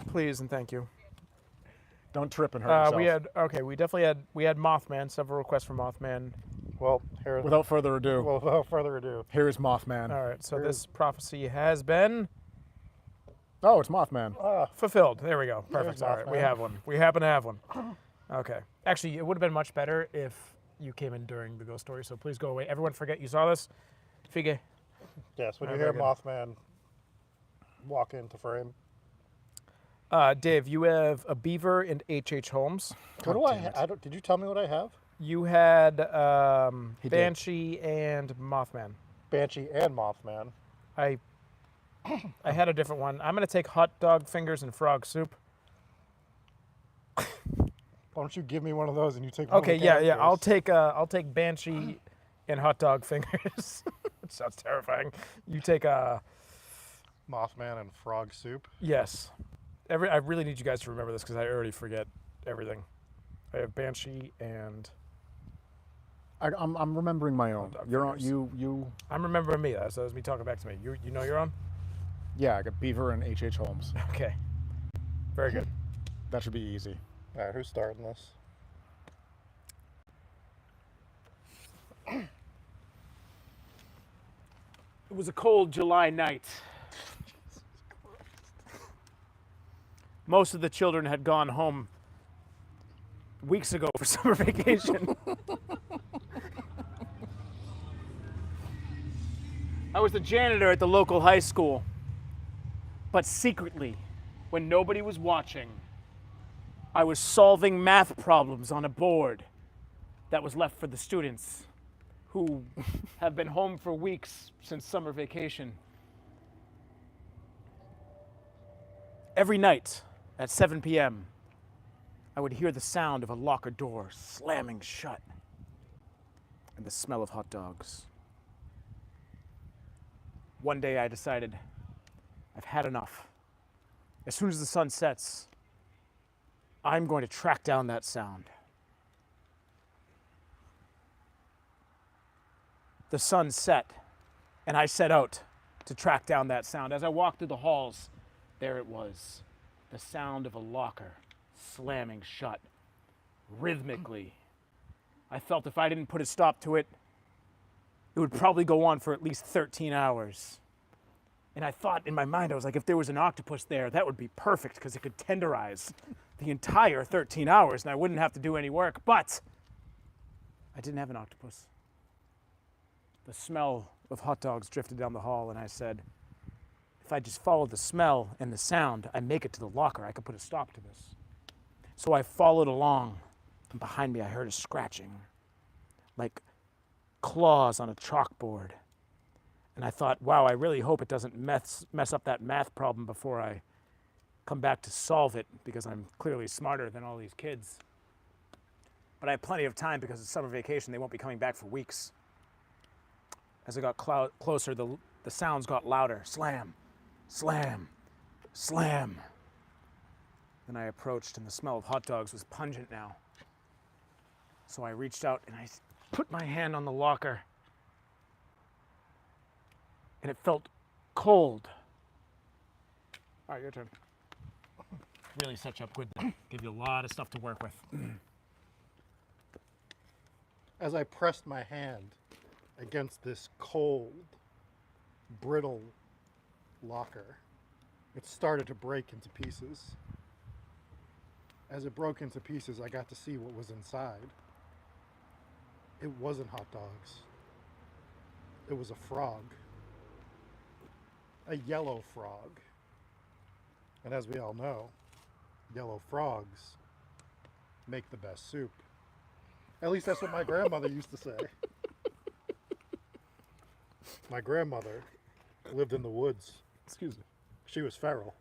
please and thank you. Don't trip and hurt yourself. we definitely had Mothman. Several requests for Mothman. Well, here. Without further ado, Without further ado. here is Mothman. All right, so this prophecy has been Oh, it's Mothman. fulfilled. There we go. Perfect. There's All right, we Mothman. have one. We happen to have one. Okay. Actually, it would have been much better if you came in during the ghost story. So please go away. Everyone, forget you saw this. Fige. Yes, when Oh, you very hear good. Mothman walk into frame. Dave, you have a beaver and H.H. Holmes. What do I don't, did you tell me what I have? You had He did. Banshee and Mothman. Banshee and Mothman. I had a different one. I'm gonna take hot dog fingers and frog soup. Why don't you give me one of those and you take one Okay, of the yeah. I'll characters? take Banshee and hot dog fingers. It sounds terrifying. You take Mothman and frog soup. yes. I really need you guys to remember this because I already forget everything. I have Banshee and I'm remembering my own. dog You're on. fingers. You. I'm remembering me. So that's me talking back to me. You know you're on. Yeah, I got Beaver and H.H. Holmes. Okay. Very good. That should be easy. All right, who's starting this? It was a cold July night. Most of the children had gone home weeks ago for summer vacation. I was the janitor at the local high school, but secretly, when nobody was watching, I was solving math problems on a board that was left for the students who have been home for weeks since summer vacation. Every night at 7 p.m., I would hear the sound of a locker door slamming shut and the smell of hot dogs. One day I decided I've had enough. As soon as the sun sets, I'm going to track down that sound. The sun set, and I set out to track down that sound. As I walked through the halls, there it was, the sound of a locker slamming shut rhythmically. I felt if I didn't put a stop to it, it would probably go on for at least 13 hours. And I thought in my mind, I was like, if there was an octopus there, that would be perfect because it could tenderize the entire 13 hours and I wouldn't have to do any work. But I didn't have an octopus. The smell of hot dogs drifted down the hall, and I said, if I just follow the smell and the sound, I make it to the locker, I could put a stop to this. So I followed along, and behind me I heard a scratching, like claws on a chalkboard. And I thought, wow, I really hope it doesn't mess up that math problem before I come back to solve it, because I'm clearly smarter than all these kids. But I have plenty of time because it's summer vacation, they won't be coming back for weeks. As I got closer, the sounds got louder. Slam, slam, slam. Then I approached, and the smell of hot dogs was pungent now. So I reached out and I put my hand on the locker, and it felt cold. All right, your turn. Really set you up good there. Give you a lot of stuff to work with. As I pressed my hand against this cold, brittle locker, it started to break into pieces. As it broke into pieces, I got to see what was inside. It wasn't hot dogs. It was a frog. A yellow frog. And as we all know, yellow frogs make the best soup. At least that's what my grandmother used to say. My grandmother lived in the woods. Excuse me. She was feral.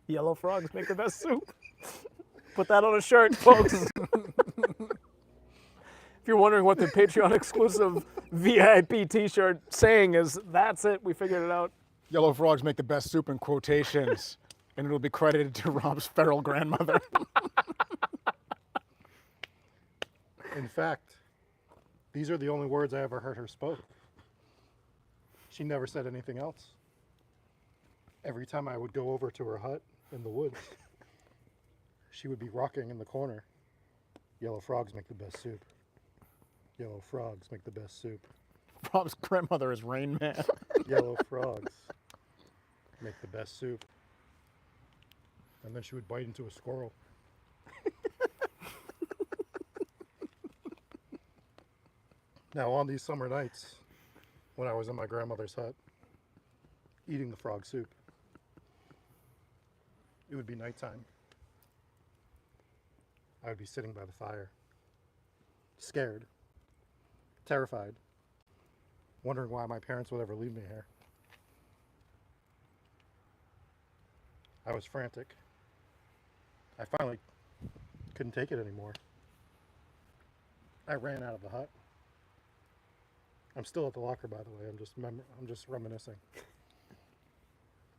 Yellow frogs make the best soup. Put that on a shirt, folks. If you're wondering what the Patreon exclusive VIP t-shirt saying is, that's it. We figured it out. Yellow frogs make the best soup in quotations, and it'll be credited to Rob's feral grandmother. In fact, These are the only words I ever heard her spoke. She never said anything else. Every time I would go over to her hut in the woods, she would be rocking in the corner. Yellow frogs make the best soup. Yellow frogs make the best soup. Rob's grandmother is Rain Man. Yellow frogs make the best soup. And then she would bite into a squirrel. Now, on these summer nights, when I was in my grandmother's hut, eating the frog soup, it would be nighttime. I would be sitting by the fire, scared, terrified, wondering why my parents would ever leave me here. I was frantic. I finally couldn't take it anymore. I ran out of the hut. I'm still at the locker, by the way. I'm just reminiscing.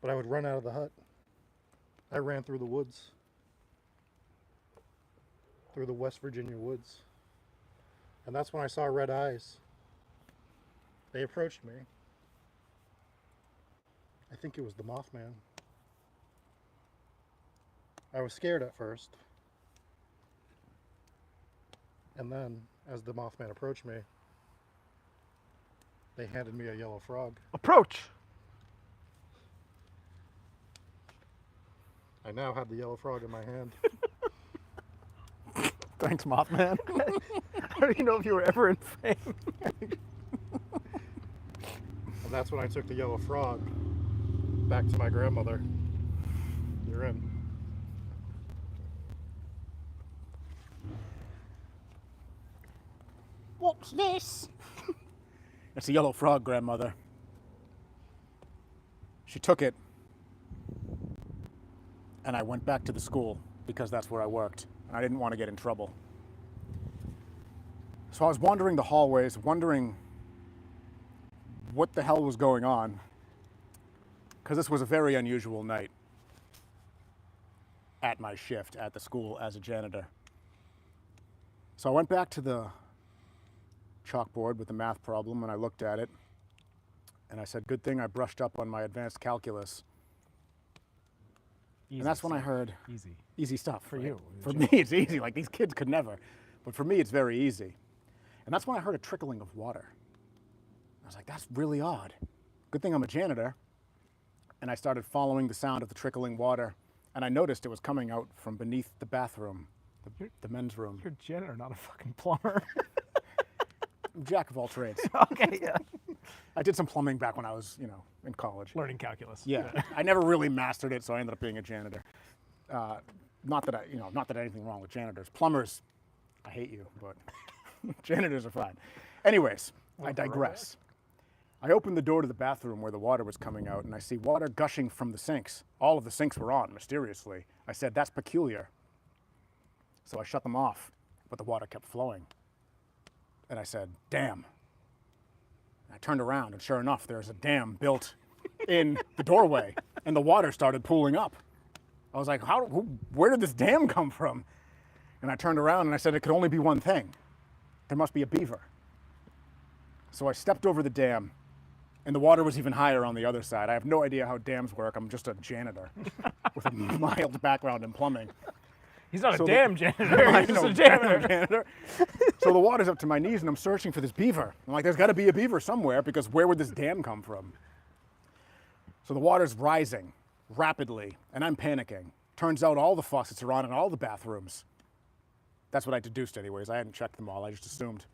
But I would run out of the hut. I ran through the woods, through the West Virginia woods. And that's when I saw red eyes. They approached me. I think it was the Mothman. I was scared at first. And then, as the Mothman approached me, they handed me a yellow frog. Approach! I now have the yellow frog in my hand. Thanks, Mothman. I don't even know if you were ever in fame. And that's when I took the yellow frog back to my grandmother. You're in. What's this? It's a yellow frog, grandmother. She took it, and I went back to the school because that's where I worked, and I didn't want to get in trouble. So I was wandering the hallways, wondering what the hell was going on, because this was a very unusual night at my shift at the school as a janitor. So I went back to the chalkboard with the math problem, and I looked at it, and I said, good thing I brushed up on my advanced calculus. Easy And that's when I stuff. heard easy stuff For right? you. For me, it's easy. Like, these kids could never. But for me, it's very easy. And that's when I heard a trickling of water. I was like, that's really odd. Good thing I'm a janitor. And I started following the sound of the trickling water, and I noticed it was coming out from beneath the bathroom, the men's room. You're a janitor, not a fucking plumber. Jack of all trades. Okay, yeah. I did some plumbing back when I was, in college. Learning calculus. Yeah, I never really mastered it, so I ended up being a janitor. Not that anything wrong with janitors. Plumbers, I hate you, but janitors are fine. Anyways, I digress. I opened the door to the bathroom where the water was coming out, and I see water gushing from the sinks. All of the sinks were on, mysteriously. I said, that's peculiar. So I shut them off, but the water kept flowing. And I said, damn. I turned around, and sure enough, there's a dam built in the doorway, and the water started pooling up. I was like, where did this dam come from? And I turned around, and I said, it could only be one thing. There must be a beaver. So I stepped over the dam, and the water was even higher on the other side. I have no idea how dams work. I'm just a janitor with a mild background in plumbing. He's not So a the- damn janitor. He's just a janitor. So the water's up to my knees, and I'm searching for this beaver. I'm like, there's got to be a beaver somewhere, because where would this dam come from? So the water's rising rapidly, and I'm panicking. Turns out all the faucets are on in all the bathrooms. That's what I deduced anyways. I hadn't checked them all. I just assumed.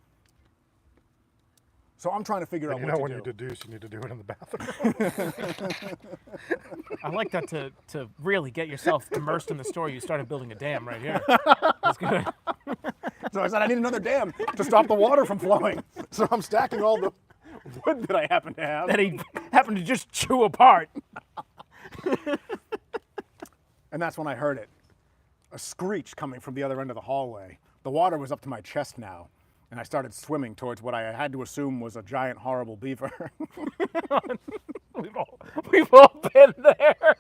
So I'm trying to figure out You what know to when do. you deduce, you need to do it in the bathroom. I like that to really get yourself immersed in the story. You started building a dam right here. That's good. So I said, I need another dam to stop the water from flowing. So I'm stacking all the wood that I happen to have. That he happened to just chew apart. And that's when I heard it. A screech coming from the other end of the hallway. The water was up to my chest now, and I started swimming towards what I had to assume was a giant, horrible beaver. We've all been there.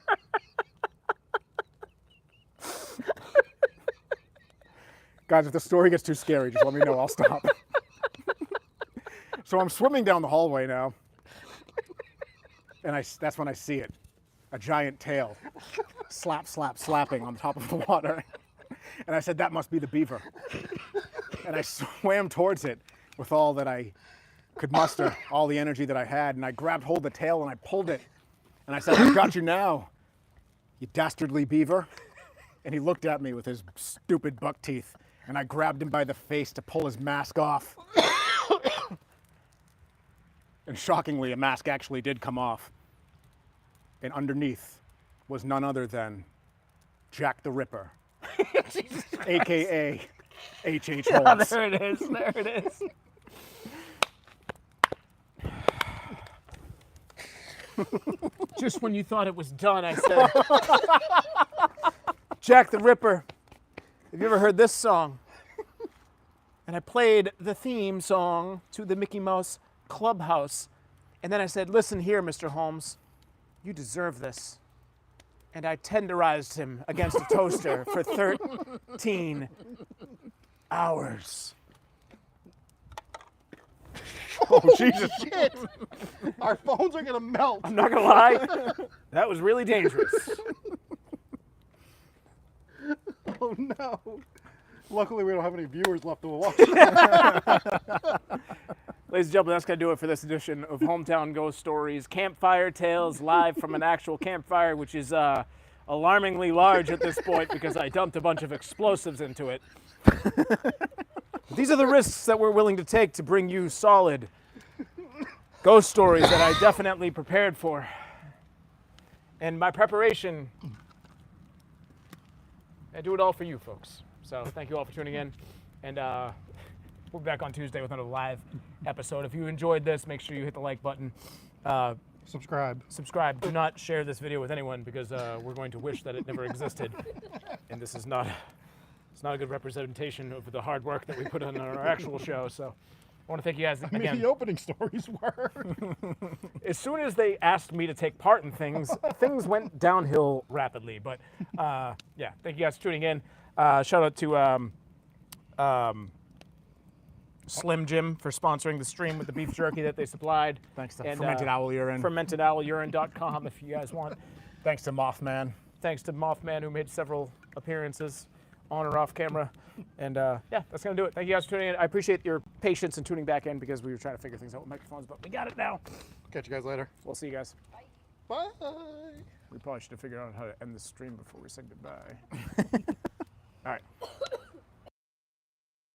Guys, if the story gets too scary, just let me know. I'll stop. So I'm swimming down the hallway now, and that's when I see it. A giant tail, slapping on top of the water. And I said, that must be the beaver. And I swam towards it with all that I could muster, all the energy that I had, and I grabbed hold of the tail and I pulled it. And I said, I've got you now, you dastardly beaver. And he looked at me with his stupid buck teeth, and I grabbed him by the face to pull his mask off. And shockingly, a mask actually did come off. And underneath was none other than Jack the Ripper, a.k.a. H.H. Holmes. There it is. There it is. Just when you thought it was done, I said, Jack the Ripper, have you ever heard this song? And I played the theme song to the Mickey Mouse Clubhouse. And then I said, listen here, Mr. Holmes, you deserve this. And I tenderized him against a toaster for 13 hours. Oh, Jesus. Shit! Our phones are gonna melt. I'm not gonna lie, that was really dangerous. Oh no. Luckily, we don't have any viewers left to watch. Ladies and gentlemen, that's going to do it for this edition of Hometown Ghost Stories. Campfire Tales live from an actual campfire, which is alarmingly large at this point because I dumped a bunch of explosives into it. These are the risks that we're willing to take to bring you solid ghost stories that I definitely prepared for. And my preparation, I do it all for you folks. So thank you all for tuning in. And we'll be back on Tuesday with another live episode. If you enjoyed this, make sure you hit the like button. Subscribe. Subscribe. Do not share this video with anyone because we're going to wish that it never existed. And this is not, it's not a good representation of the hard work that we put in our actual show. So I want to thank you guys again. I mean, the opening stories were. As soon as they asked me to take part in things, things went downhill rapidly. But yeah, thank you guys for tuning in. Shout out to Slim Jim for sponsoring the stream with the beef jerky that they supplied. Thanks to And, Fermented Owl Urine. FermentedOwlurine.com if you guys want. Thanks to Mothman. Thanks to Mothman who made several appearances on or off camera. And yeah, that's going to do it. Thank you guys for tuning in. I appreciate your patience in tuning back in because we were trying to figure things out with microphones, but we got it now. Catch you guys later. We'll see you guys. Bye. We probably should have figured out how to end the stream before we said goodbye. All right.